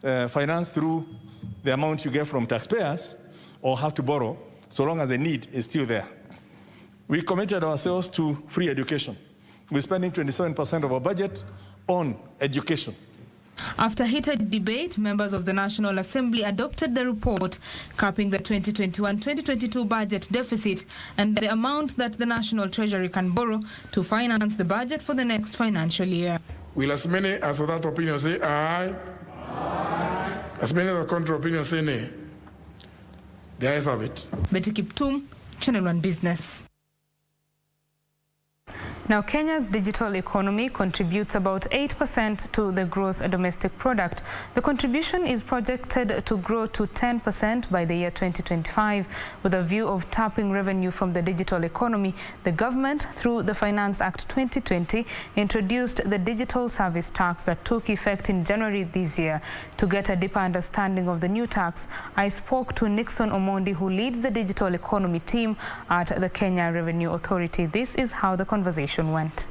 finance through the amount you get from taxpayers or have to borrow, so long as the need is still there. We committed ourselves to free education. We're spending 27% of our budget on education. After heated debate, members of the National Assembly adopted the report, capping the 2021-2022 budget deficit and the amount that the National Treasury can borrow to finance the budget for the next financial year. Will as many as for that opinion say aye? Aye. As many as the contrary opinion say nay? The ayes have it. Betty Kiptum, Channel 1 Business. Now, Kenya's digital economy contributes about 8% to the gross domestic product. The contribution is projected to grow to 10% by the year 2025. With a view of tapping revenue from the digital economy, the government, through the Finance Act 2020, introduced the digital service tax that took effect in January this year. To get a deeper understanding of the new tax, I spoke to Nixon Omondi, who leads the digital economy team at the Kenya Revenue Authority. This is how the conversation went.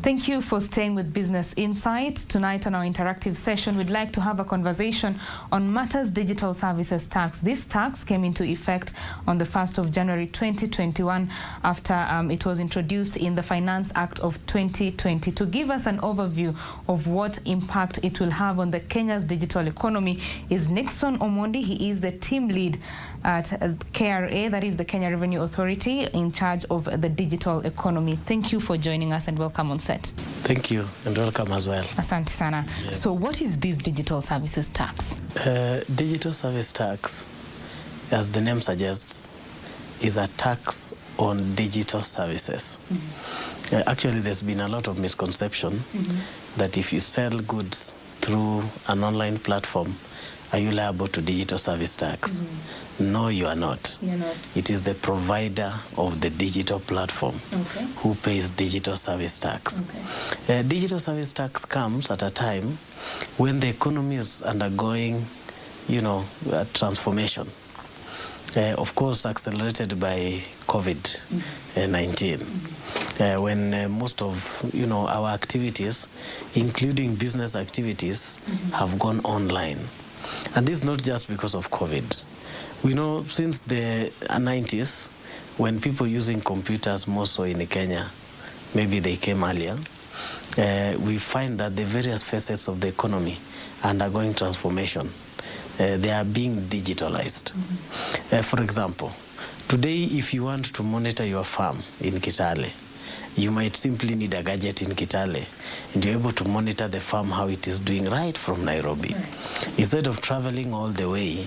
Thank you for staying with Business Insight. Tonight on our interactive session, we'd like to have a conversation on Matters Digital Services Tax. This tax came into effect on the 1st of January 2021 after it was introduced in the Finance Act of 2020. To give us an overview of what impact it will have on the Kenya's digital economy is Nixon Omondi. He is the team lead at KRA, that is the Kenya Revenue Authority, in charge of the digital economy. Thank you for joining us and welcome on set. Thank you and welcome as well. Asante sana. Yes. So what is this digital services tax? Digital service tax, as the name suggests, is a tax on digital services. Mm-hmm. Actually, there's been a lot of misconception that if you sell goods through an online platform, are you liable to digital service tax? No, you are not. You're not. It is the provider of the digital platform who pays digital service tax. Digital service tax comes at a time when the economy is undergoing, a transformation. Of course, accelerated by COVID-19. When most of our activities, including business activities, have gone online. And this is not just because of COVID. We know since the 90s, when people using computers more so in Kenya, maybe they came earlier, we find that the various facets of the economy are undergoing transformation. They are being digitalized. For example, today if you want to monitor your farm in Kitale, you might simply need a gadget in Kitale and you're able to monitor the farm, how it is doing right from Nairobi. Instead of traveling all the way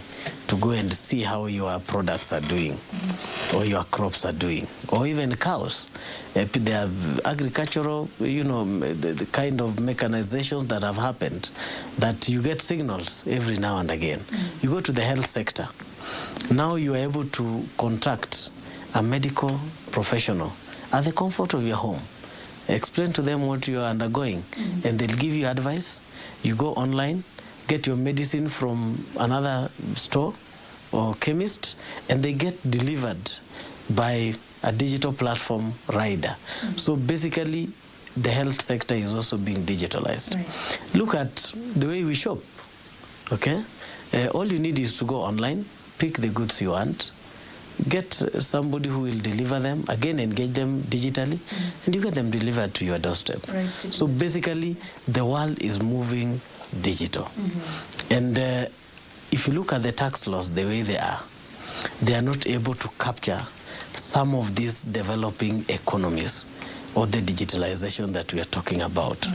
to go and see how your products are doing or your crops are doing, or even cows. There are agricultural, the kind of mechanizations that have happened that you get signals every now and again. You go to the health sector. Now you are able to contact a medical professional at the comfort of your home. Explain to them what you are undergoing, and they'll give you advice. You go online, get your medicine from another store or chemist, and they get delivered by a digital platform rider. So basically, the health sector is also being digitalized. Look at the way we shop, okay? All you need is to go online, pick the goods you want, get somebody who will deliver them, again engage them digitally, and you get them delivered to your doorstep. So basically, the world is moving digital. And if you look at the tax laws the way they are not able to capture some of these developing economies or the digitalization that we are talking about,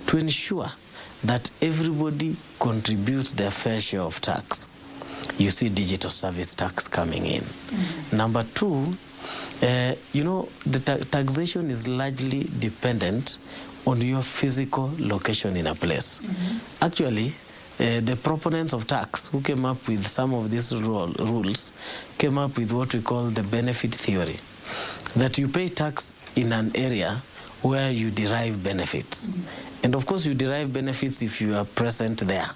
to ensure that everybody contributes their fair share of tax. You see digital service tax coming in. Number two, the taxation is largely dependent on your physical location in a place. Actually, the proponents of tax who came up with some of these rules came up with what we call the benefit theory, that you pay tax in an area where you derive benefits. And of course, you derive benefits if you are present there.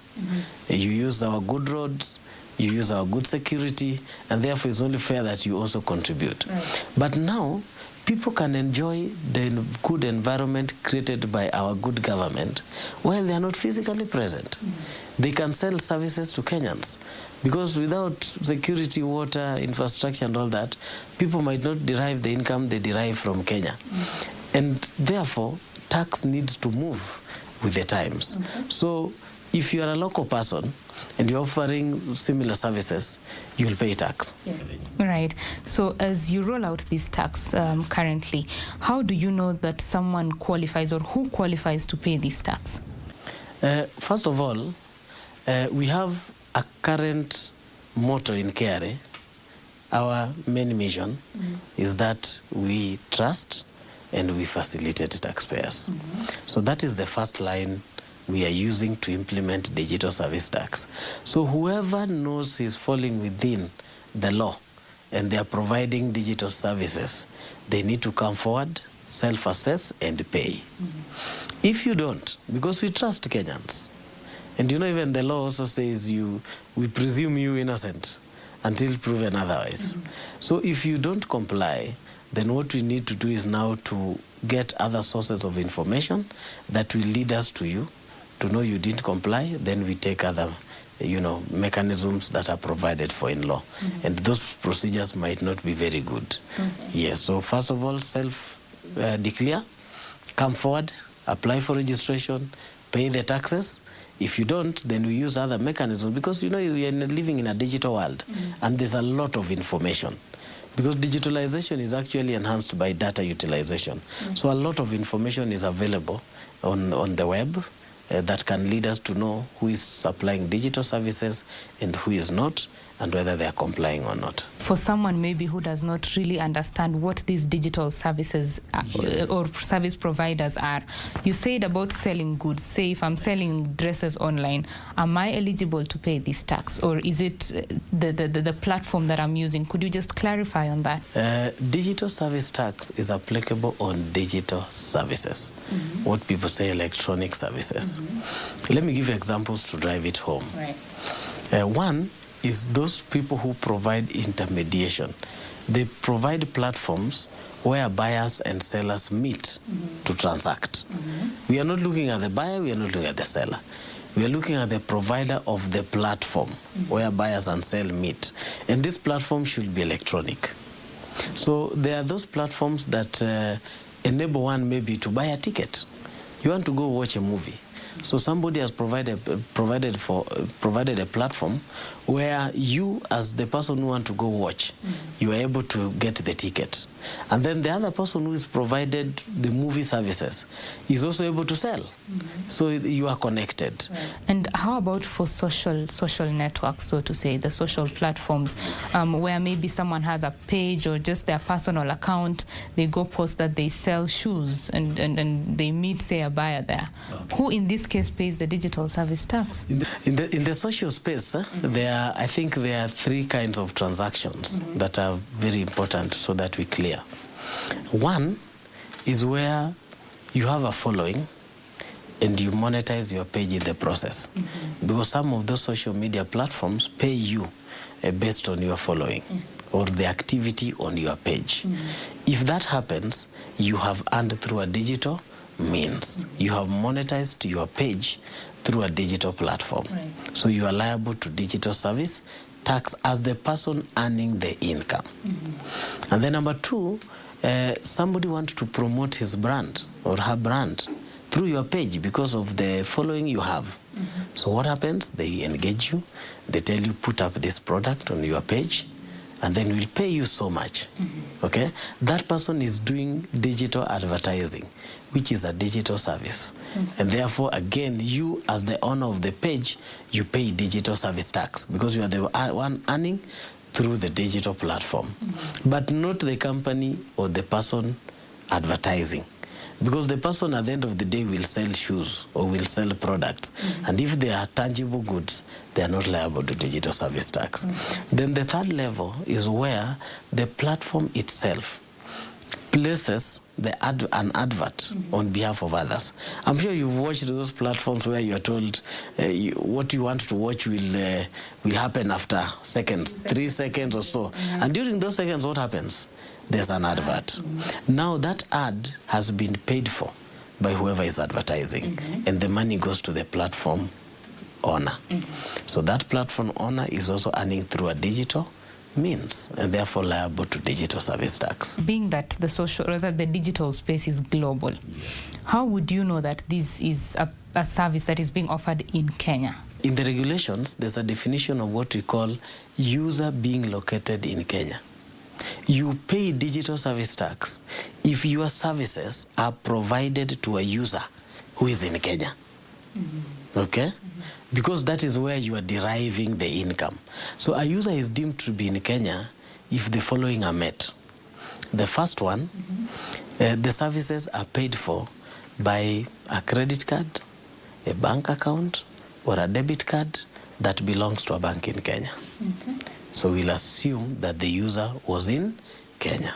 You use our good roads, you use our good security, and therefore it's only fair that you also contribute. But now, people can enjoy the good environment created by our good government while they are not physically present. They can sell services to Kenyans, because without security, water, infrastructure and all that, people might not derive the income they derive from Kenya. And therefore, tax needs to move with the times. So if you are a local person and you're offering similar services, you'll pay tax. Right. So as you roll out this tax currently, how do you know that someone qualifies, or who qualifies to pay this tax? First of all, we have a current motto in KRA. Our main mission is that we trust and we facilitate taxpayers. So that is the first line we are using to implement digital service tax. So whoever knows he's falling within the law and they are providing digital services, they need to come forward, self-assess and pay. If you don't, because we trust Kenyans, and even the law also says we presume you innocent until proven otherwise. So if you don't comply, then what we need to do is now to get other sources of information that will lead us to you, to know you didn't comply. Then we take other mechanisms that are provided for in law. And those procedures might not be very good. Yes, so first of all, self-declare, come forward, apply for registration, pay the taxes. If you don't, then we use other mechanisms, because we are living in a digital world and there's a lot of information. Because digitalization is actually enhanced by data utilization. So a lot of information is available on the web that can lead us to know who is supplying digital services and who is not, and whether they are complying or not. For someone maybe who does not really understand what these digital services or service providers are, you said about selling goods. Say if I'm selling dresses online, am I eligible to pay this tax, or is it the platform that I'm using? Could you just clarify on that? Digital service tax is applicable on digital services, what people say electronic services. Let me give you examples to drive it home. One is those people who provide intermediation. They provide platforms where buyers and sellers meet to transact. We are not looking at the buyer, we are not looking at the seller. We are looking at the provider of the platform where buyers and sellers meet. And this platform should be electronic. So there are those platforms that enable one maybe to buy a ticket. You want to go watch a movie. So somebody has provided a platform where you, as the person who want to go watch, you are able to get the ticket. And then the other person who is provided the movie services is also able to sell. So you are connected. And how about for social networks, so to say, the social platforms, where maybe someone has a page or just their personal account, they go post that they sell shoes and they meet, say, a buyer there. Who in this case pays the digital service tax? In the social space, I think there are three kinds of transactions that are very important so that we clear. One is where you have a following and you monetize your page in the process. Because some of those social media platforms pay you based on your following or the activity on your page. If that happens, you have earned through a digital means. You have monetized your page through a digital platform. So you are liable to digital service tax as the person earning the income. And then number two, somebody wants to promote his brand or her brand through your page because of the following you have. So what happens? They engage you. They tell you, put up this product on your page. and then we'll pay you so much. Okay? That person is doing digital advertising, which is a digital service. And therefore, again, you as the owner of the page, you pay digital service tax because you are the one earning through the digital platform, but not the company or the person advertising. Because the person at the end of the day will sell shoes or will sell products. And if they are tangible goods, they are not liable to digital service tax. Then the third level is where the platform itself places an advert on behalf of others. I'm sure you've watched those platforms where you are told what you want to watch will happen after seconds, 3 seconds or so. And during those seconds, what happens? There's an advert. Now that ad has been paid for by whoever is advertising, and the money goes to the platform owner. So that platform owner is also earning through a digital means and therefore liable to digital service tax. Being that the digital space is global, how would you know that this is a service that is being offered in Kenya? In the regulations, there's a definition of what we call user being located in Kenya. You pay digital service tax if your services are provided to a user who is in Kenya. Okay? Because that is where you are deriving the income. So a user is deemed to be in Kenya if the following are met. The first one, the services are paid for by a credit card, a bank account, or a debit card that belongs to a bank in Kenya. So we'll assume that the user was in Kenya.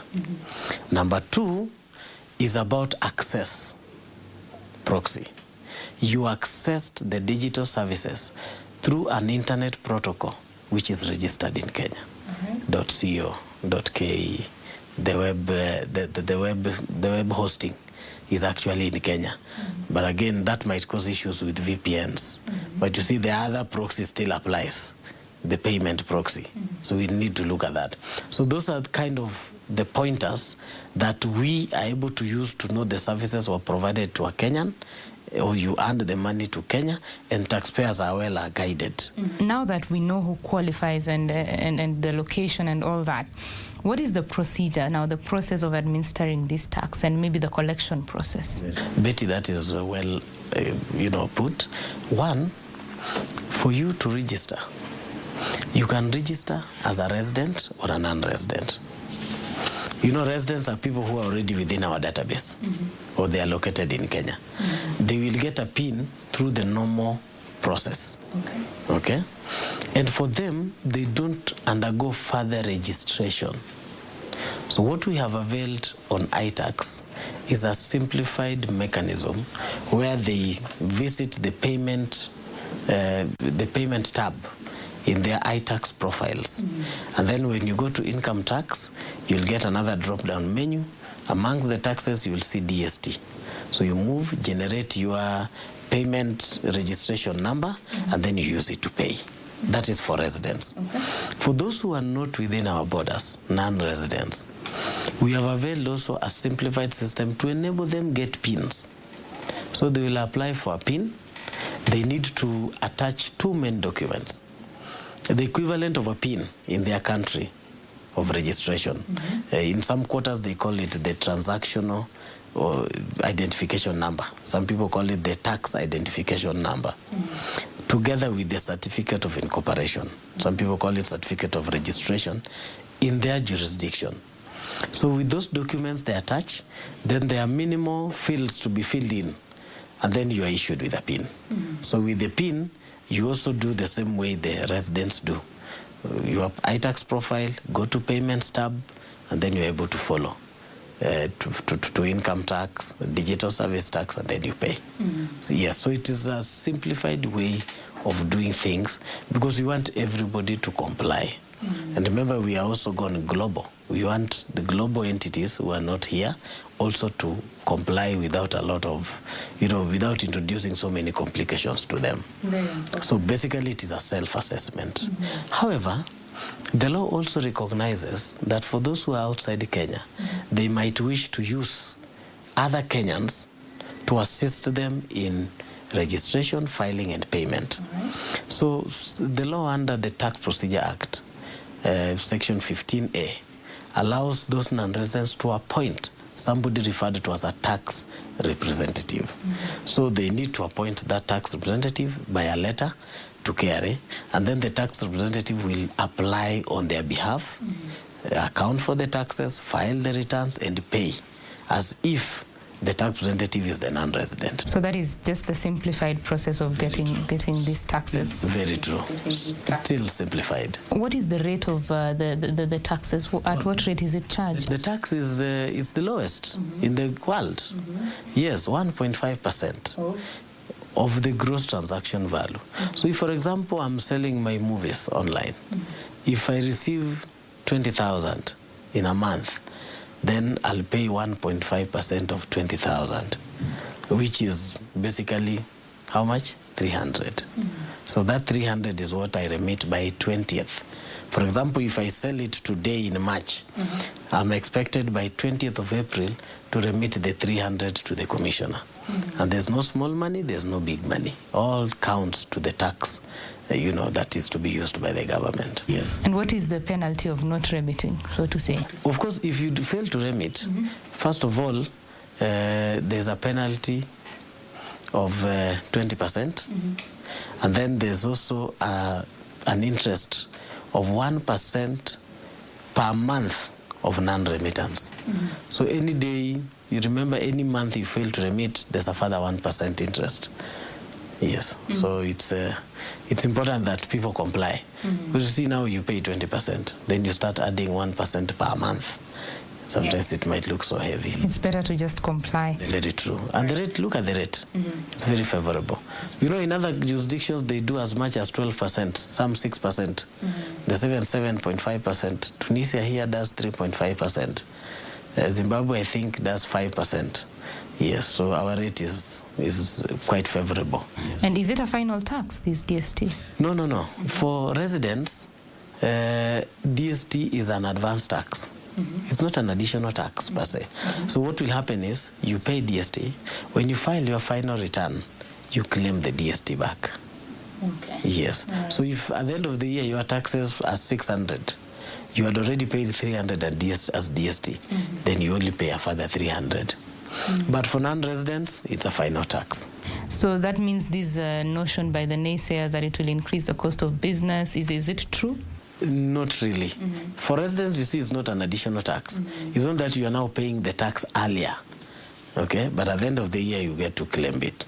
Number two is about access proxy. You accessed the digital services through an internet protocol which is registered in Kenya. .co.ke. The web hosting is actually in Kenya. But again, that might cause issues with VPNs. But you see, the other proxy still applies, the payment proxy. So we need to look at that. So those are kind of the pointers that we are able to use to know the services were provided to a Kenyan, or you earned the money to Kenya, and taxpayers are well guided. Now that we know who qualifies and the location and all that, what is the procedure now, the process of administering this tax and maybe the collection process? Betty, that is well, put. One, for you to register, you can register as a resident or a non-resident. You know, residents are people who are already within our database, or they are located in Kenya. They will get a PIN through the normal process. Okay? And for them, they don't undergo further registration. So what we have availed on iTax is a simplified mechanism where they visit the payment tab in their iTax profiles. And then when you go to income tax, you'll get another drop-down menu. Amongst the taxes, you'll see DST. So you move, generate your payment registration number, and then you use it to pay. That is for residents. For those who are not within our borders, non-residents, we have availed also a simplified system to enable them get PINs. So they will apply for a PIN. They need to attach 2 main documents. The equivalent of a PIN in their country of registration. In some quarters, they call it the transactional or identification number. Some people call it the tax identification number. Together with the certificate of incorporation. Some people call it certificate of registration in their jurisdiction. So with those documents they attach, then there are minimal fields to be filled in, and then you are issued with a PIN. So with the PIN, you also do the same way the residents do. Your iTax profile, go to payments tab, and then you're able to follow to income tax, digital service tax, and then you pay. So it is a simplified way of doing things because we want everybody to comply. And remember, we are also going global. We want the global entities who are not here also to comply without a lot of, without introducing so many complications to them. So basically, it is a self-assessment. However, the law also recognizes that for those who are outside Kenya, they might wish to use other Kenyans to assist them in registration, filing, and payment. So the law under the Tax Procedure Act Section 15A, allows those non-residents to appoint somebody referred to as a tax representative. So they need to appoint that tax representative by a letter to KRA, and then the tax representative will apply on their behalf, account for the taxes, file the returns, and pay as if the tax representative is the non-resident. So that is just the simplified process of getting these taxes. Very true. Still simplified. What is the rate of the taxes? At what rate is it charged? The tax is it's the lowest in the world. Yes, 1.5% of the gross transaction value. So if, for example, I'm selling my movies online, if I receive 20,000 in a month, then I'll pay 1.5% of 20,000, which is basically how much? 300. So that 300 is what I remit by 20th. For example, if I sell it today in March, I'm expected by 20th of April to remit the 300 to the commissioner. And there's no small money, there's no big money. All counts to the tax, that is to be used by the government. Yes. And what is the penalty of not remitting, so to say? Of course, if you fail to remit, first of all, there's a penalty of 20%. And then there's also an interest of 1% per month of non-remittance. So any day, you remember, any month you fail to remit, there's a further 1% interest. Yes, so it's important that people comply. Because you see, now you pay 20%, then you start adding 1% per month. Sometimes it might look so heavy. It's better to just comply. Very true. And the rate, look at the rate. It's very favorable. In other jurisdictions, they do as much as 12%, some 6%. The 7.5%. Tunisia here does 3.5%. Zimbabwe, I think, does 5%. Yes, so our rate is quite favorable. And is it a final tax, this DST? No. For residents, DST is an advance tax. It's not an additional tax per se. So what will happen is you pay DST. When you file your final return, you claim the DST back. Okay. Yes. So if at the end of the year your taxes are 600, you had already paid 300 as DST, then you only pay a further 300. But for non-residents, it's a final tax. So that means this notion by the naysayers that it will increase the cost of business, is it true? Not really. For residents, you see, it's not an additional tax. It's not that you are now paying the tax earlier, okay? But at the end of the year, you get to claim it.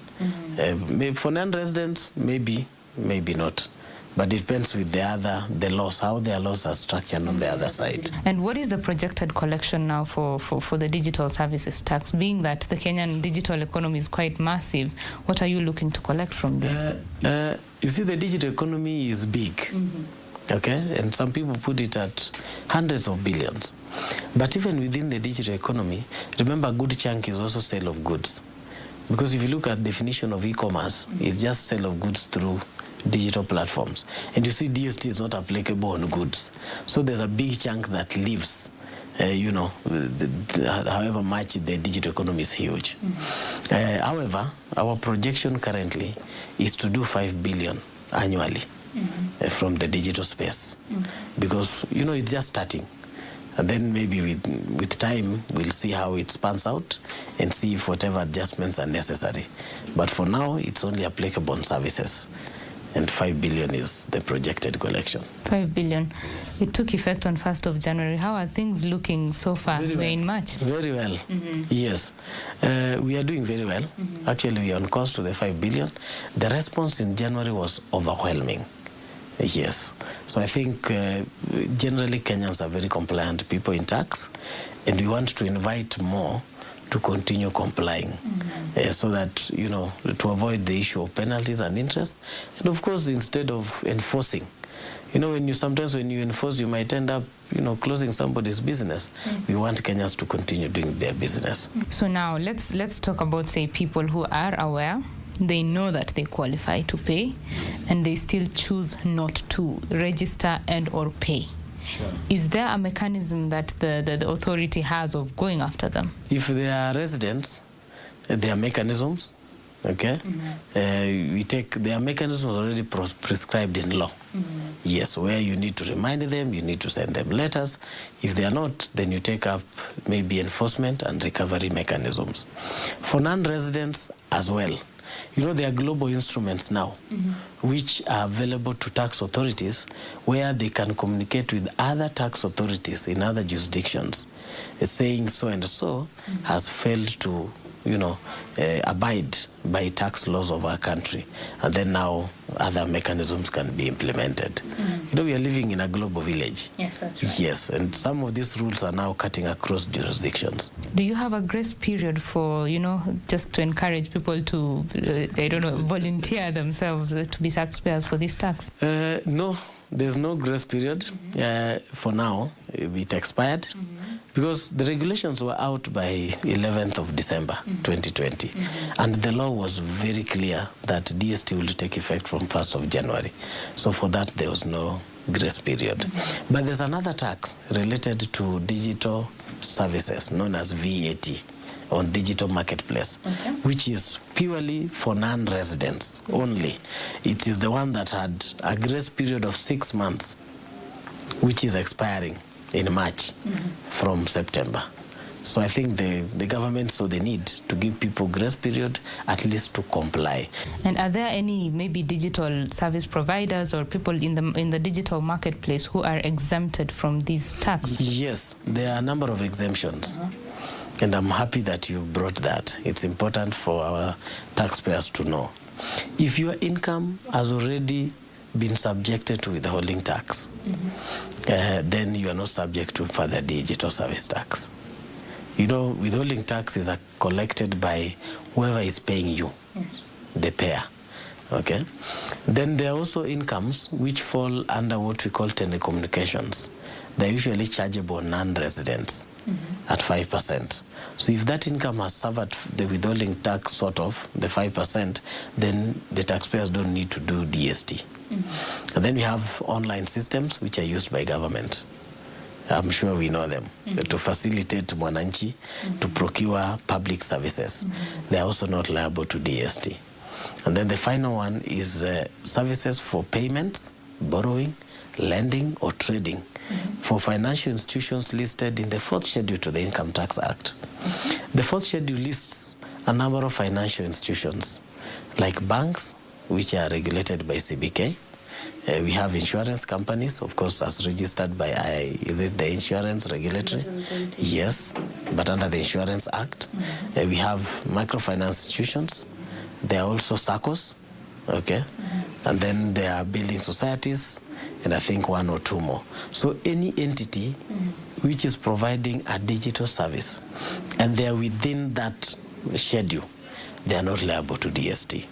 For non-residents, maybe not. But it depends with the laws, how their laws are structured on the other side. And what is the projected collection now for the digital services tax? Being that the Kenyan digital economy is quite massive, what are you looking to collect from this? You see, the digital economy is big. Okay, and some people put it at hundreds of billions. But even within the digital economy, remember, a good chunk is also sale of goods. Because if you look at the definition of e-commerce, it's just sale of goods through digital platforms. And you see, DST is not applicable on goods. So there's a big chunk that lives, however much the digital economy is huge. However, our projection currently is to do 5 billion annually. From the digital space, because it's just starting, and then maybe with time we'll see how it spans out and see if whatever adjustments are necessary. But for now, it's only applicable on services, and 5 billion is the projected collection. 5 billion. It took effect on 1st of January. How are things looking so far? We're in March. Very well. Yes. We are doing very well. Actually, we are on course to the 5 billion. The response in January was overwhelming. Yes. So I think generally Kenyans are very compliant people in tax, and we want to invite more to continue complying so that, to avoid the issue of penalties and interest. And of course, instead of enforcing, sometimes when you enforce, you might end up, closing somebody's business. We want Kenyans to continue doing their business. So now let's talk about, say, people who are aware. They know that they qualify to pay, and they still choose not to register and or pay. Sure. Is there a mechanism that the authority has of going after them? If they are residents, there are mechanisms. Okay, there are mechanisms already prescribed in law. Yes, where you need to remind them, you need to send them letters. If they are not, then you take up maybe enforcement and recovery mechanisms. For non-residents as well, you know, there are global instruments now which are available to tax authorities where they can communicate with other tax authorities in other jurisdictions saying so and so has failed to, you know, abide by tax laws of our country. And then now other mechanisms can be implemented. You know, we are living in a global village. Yes, that's right. Yes, and some of these rules are now cutting across jurisdictions. Do you have a grace period for, you know, just to encourage people to, volunteer themselves to be taxpayers for this tax? No, there's no grace period for now. It expired because the regulations were out by 11th of December 2020. And the law was very clear that DST will take effect from 1st of January. So for that, there was no grace period. But there's another tax related to digital services known as VAT on digital marketplace, which is purely for non-residents only. It is the one that had a grace period of 6 months, which is expiring in March from September. So I think the government saw the need to give people grace period at least to comply. And are there any maybe digital service providers or people in the digital marketplace who are exempted from these tax? Yes, there are a number of exemptions. And I'm happy that you brought that. It's important for our taxpayers to know. If your income has already been subjected to withholding tax, then you are not subject to further digital service tax. You know, withholding tax is collected by whoever is paying you, the payer. Okay? Then there are also incomes which fall under what we call telecommunications. They're usually chargeable non-residents at 5%. So if that income has suffered the withholding tax sort of, the 5%, then the taxpayers don't need to do DST. And then we have online systems which are used by government. I'm sure we know them, to facilitate mwananchi to procure public services. They are also not liable to DST. And then the final one is services for payments, borrowing, lending, or trading for financial institutions listed in the 4th schedule to the Income Tax Act. The 4th schedule lists a number of financial institutions like banks, which are regulated by CBK. We have insurance companies, of course, as registered by, is it the Insurance Regulatory? Yes, but under the Insurance Act. We have microfinance institutions. There are also SACCOs, okay? And then there are building societies, and I think 1 or 2 more. So any entity which is providing a digital service, and they are within that schedule, they are not liable to DST.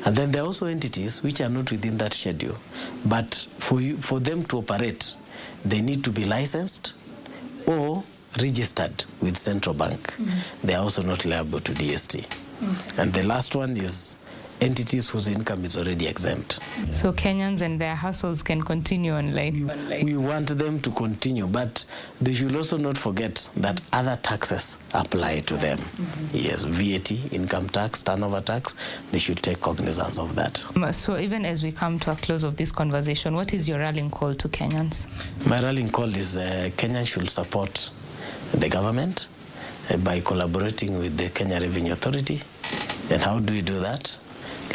And then there are also entities which are not within that schedule, but for them to operate, they need to be licensed or registered with Central Bank. They are also not liable to DST. And the last one is entities whose income is already exempt. So Kenyans and their hustles can continue online. We want them to continue, but they should also not forget that other taxes apply to them. Yes, VAT, income tax, turnover tax, they should take cognizance of that. So even as we come to a close of this conversation, what is your rallying call to Kenyans? My rallying call is Kenyans should support the government by collaborating with the Kenya Revenue Authority. And how do we do that?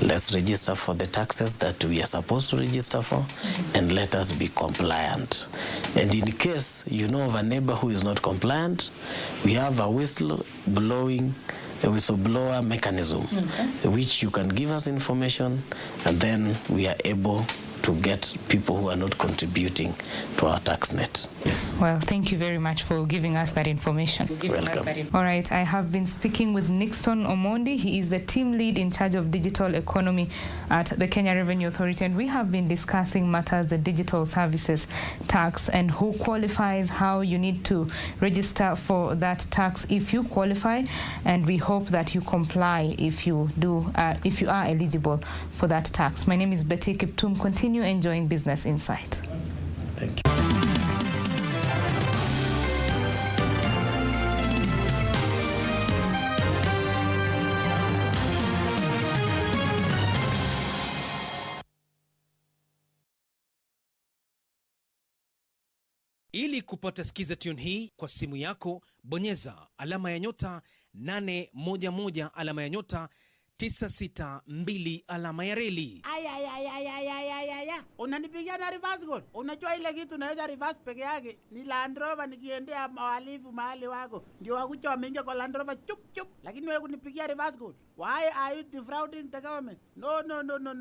Let's register for the taxes that we are supposed to register for, and let us be compliant. And in case you know of a neighbor who is not compliant, we have a whistleblower mechanism, which you can give us information, and then we are able to get people who are not contributing to our tax net. Yes. Well, thank you very much for giving us that information. Welcome. All right, I have been speaking with Nixon Omondi. He is the team lead in charge of digital economy at the Kenya Revenue Authority, and we have been discussing matters, the digital services tax, and who qualifies, how you need to register for that tax if you qualify, and we hope that you comply if you are eligible for that tax. My name is Betty Kiptum. Continue enjoying Business Insight. Thank you. Ili kupata skiza tune hii kwa simu yako, bonyeza alama ya nyota 811 alama ya nyota 962 alama ya reli. Aya. Unanipigia na reverse call. Unajua ile kitu naweza reverse peke yake. Ni Land Rover nikiendea wahalifu mahali wako. Ndio wakucha wameingia kwa Land Rover chup. Lakini wewe kunipigia reverse call. Why are you defrauding the government? No.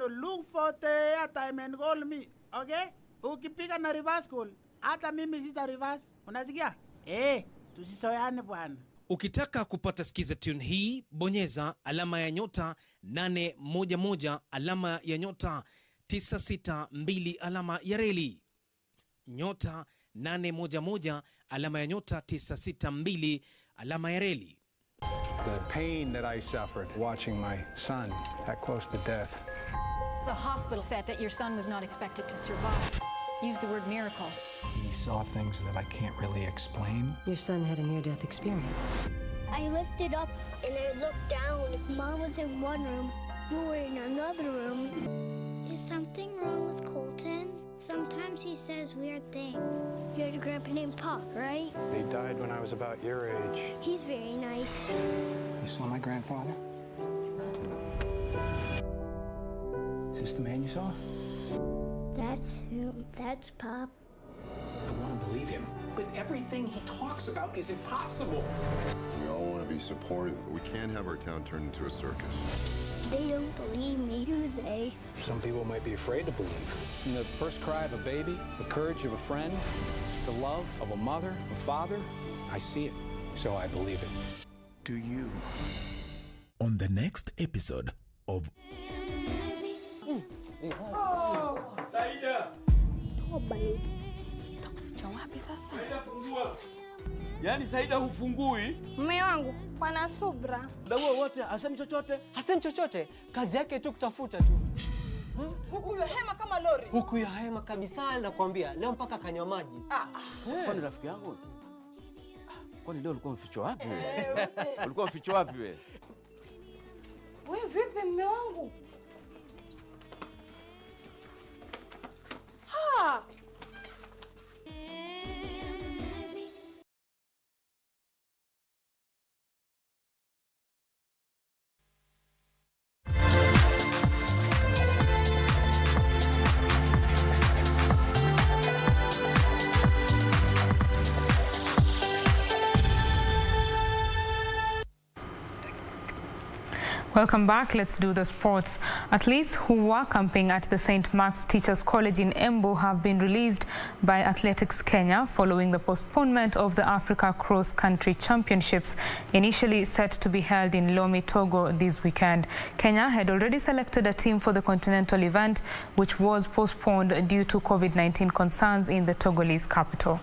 Look for the airtime and call me. Okay? Ukipiga na reverse call, hata mimi sita reverse. Unasikia? Tusisoyane bwana. Ukitaka kupata skiza tune hii, bonyeza alama ya nyota 811 alama ya nyota 962 alama ya reli. Nyota 811 alama ya nyota 962 alama ya reli. The pain that I suffered watching my son that close to death. The hospital said that your son was not expected to survive. Use the word miracle. He saw things that I can't really explain. Your son had a near-death experience. I lifted up and I looked down. Mom was in one room, you were in another room. Is something wrong with Colton? Sometimes he says weird things. You had a grandpa named Pop, right? He died when I was about your age. He's very nice. You saw my grandfather? Is this the man you saw? That's him. That's Pop. I want to believe him. But everything he talks about is impossible. We all want to be supportive, but we can't have our town turn into a circus. They don't believe me, do they? Some people might be afraid to believe. You know, the first cry of a baby, the courage of a friend, the love of a mother, a father, I see it, so I believe it. Do you? On the next episode of... Saida! Takuficha wapi sasa? Saida fungua. Yaani Saida hufungui? Mume wangu, wana subra. Dawa wote hasemi chochote? Hasemi chochote, kazi yake tu kutafuta tu. Huku ya hema kama lori. Huku ya hema kabisa, nakwambia. Leo mpaka kanywa maji. Kwani rafiki yangu? Kwani leo ulikuwa mficho wapi wewe? Ulikuwa mficho wapi wewe? Wewe vipi mume wangu? Welcome back. Let's do the sports. Athletes who were camping at the St. Mark's Teachers College in Embu have been released by Athletics Kenya following the postponement of the Africa Cross Country Championships, initially set to be held in Lome, Togo this weekend. Kenya had already selected a team for the continental event, which was postponed due to COVID-19 concerns in the Togolese capital.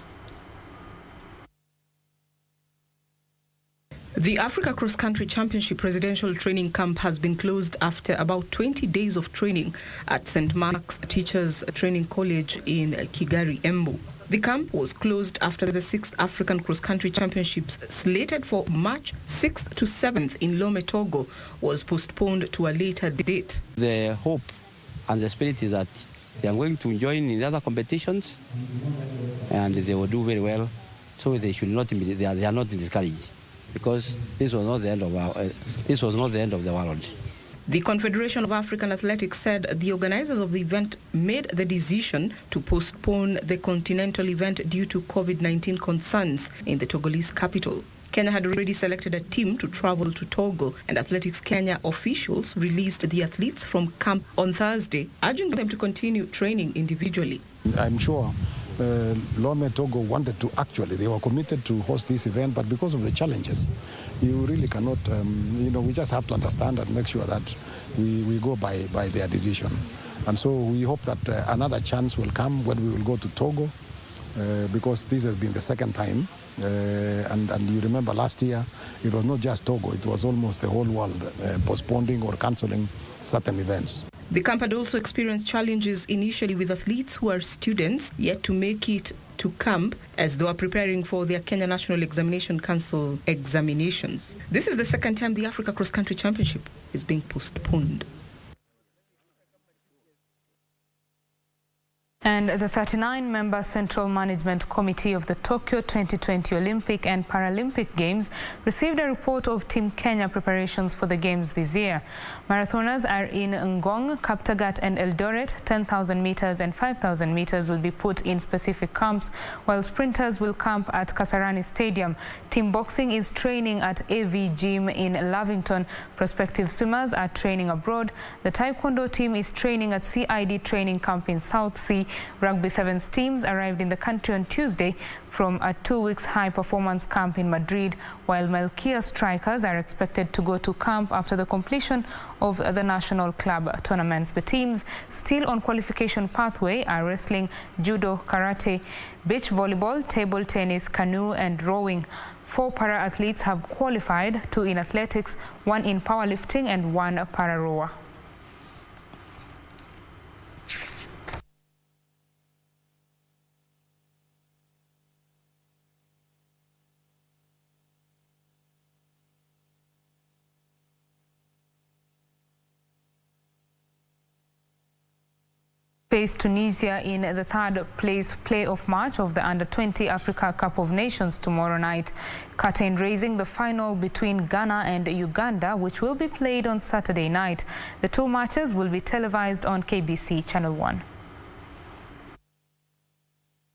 The Africa Cross Country Championship Residential Training Camp has been closed after about 20 days of training at St. Mark's Teachers Training College in Kigari, Embu. The camp was closed after the 6th African Cross Country Championships, slated for March 6th to 7th in Lome, Togo, was postponed to a later date. The hope and the spirit is that they are going to join in the other competitions and they will do very well, so they should not be, they are not discouraged, because this was not the end of the world. The Confederation of African Athletics said the organizers of the event made the decision to postpone the continental event due to COVID-19 concerns in the Togolese capital. Kenya had already selected a team to travel to Togo, and Athletics Kenya officials released the athletes from camp on Thursday, urging them to continue training individually. I'm sure Lome, Togo wanted to they were committed to host this event, but because of the challenges, you really cannot, we just have to understand and make sure that we go by their decision. And so we hope that another chance will come when we will go to Togo, because this has been the second time. And you remember last year, it was not just Togo, it was almost the whole world postponing or cancelling certain events. The camp had also experienced challenges initially with athletes who are students yet to make it to camp as they were preparing for their Kenya National Examination Council examinations. This is the second time the Africa Cross Country Championship is being postponed. And the 39-member Central Management Committee of the Tokyo 2020 Olympic and Paralympic Games received a report of Team Kenya preparations for the Games this year. Marathoners are in Ngong, Kaptagat and Eldoret. 10,000 meters and 5,000 meters will be put in specific camps, while sprinters will camp at Kasarani Stadium. Team boxing is training at AV Gym in Lavington. Prospective swimmers are training abroad. The Taekwondo team is training at CID Training Camp in South Sea. Rugby Sevens teams arrived in the country on Tuesday from a 2-week high-performance camp in Madrid, while Malkia strikers are expected to go to camp after the completion of the national club tournaments. The teams still on qualification pathway are wrestling, judo, karate, beach volleyball, table tennis, canoe and rowing. 4 para-athletes have qualified, 2 in athletics, 1 in powerlifting and 1 para-rower. Face Tunisia in the 3rd place playoff match of the Under-20 Africa Cup of Nations tomorrow night. Curtain raising the final between Ghana and Uganda, which will be played on Saturday night. The 2 matches will be televised on KBC Channel 1.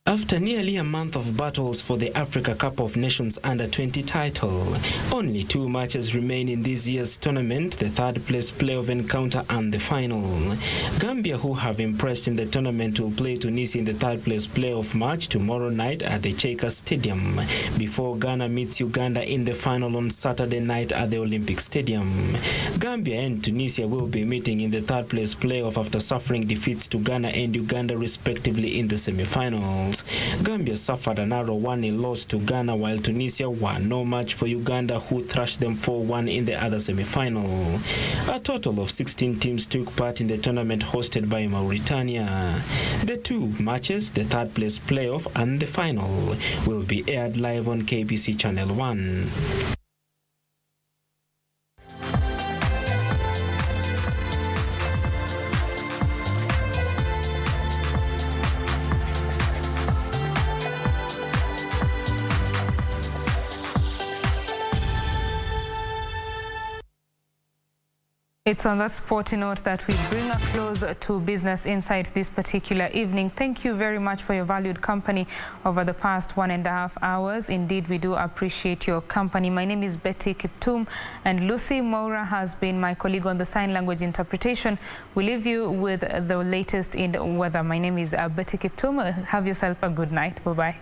After nearly a month of battles for the Africa Cup of Nations Under-20 title, only 2 matches remain in this year's tournament, the 3rd place playoff encounter and the final. Gambia, who have impressed in the tournament, will play Tunisia in the 3rd place playoff match tomorrow night at the Cheika Stadium, before Ghana meets Uganda in the final on Saturday night at the Olympic Stadium. Gambia and Tunisia will be meeting in the 3rd place playoff after suffering defeats to Ghana and Uganda respectively in the semi-finals. Gambia suffered a narrow 1-0 loss to Ghana, while Tunisia were no match for Uganda, who thrashed them 4-1 in the other semi-final. A total of 16 teams took part in the tournament hosted by Mauritania. The 2 matches, the 3rd place playoff and the final, will be aired live on KBC Channel 1. It's on that sporty note that we bring a close to Business Insight this particular evening. Thank you very much for your valued company over the past 1.5 hours. Indeed, we do appreciate your company. My name is Betty Kiptum, and Lucy Moura has been my colleague on the sign language interpretation. We leave you with the latest in the weather. My name is Betty Kiptum. Have yourself a good night. Bye-bye.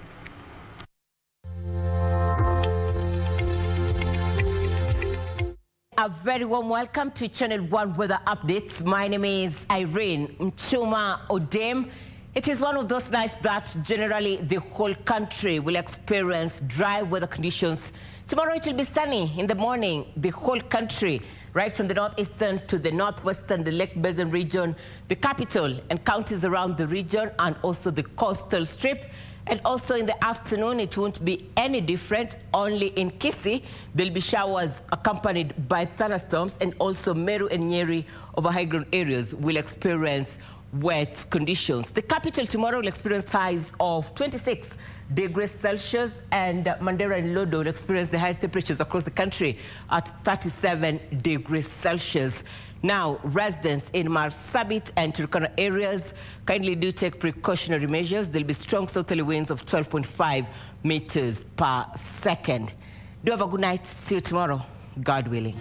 A very warm welcome to Channel 1 Weather Updates. My name is Irene Mchuma Odem. It is one of those nights that generally the whole country will experience dry weather conditions. Tomorrow it will be sunny in the morning, the whole country, right from the northeastern to the northwestern, the Lake Basin region, the capital and counties around the region, and also the coastal strip. And also in the afternoon, it won't be any different. Only in Kisii, there'll be showers accompanied by thunderstorms, and also Meru and Nyeri over high-ground areas will experience wet conditions. The capital tomorrow will experience highs of 26 degrees Celsius, and Mandera and Lodo will experience the highest temperatures across the country at 37 degrees Celsius. Now, residents in Marsabit and Turkana areas, kindly do take precautionary measures. There'll be strong southerly winds of 12.5 meters per second. Do have a good night. See you tomorrow, God willing.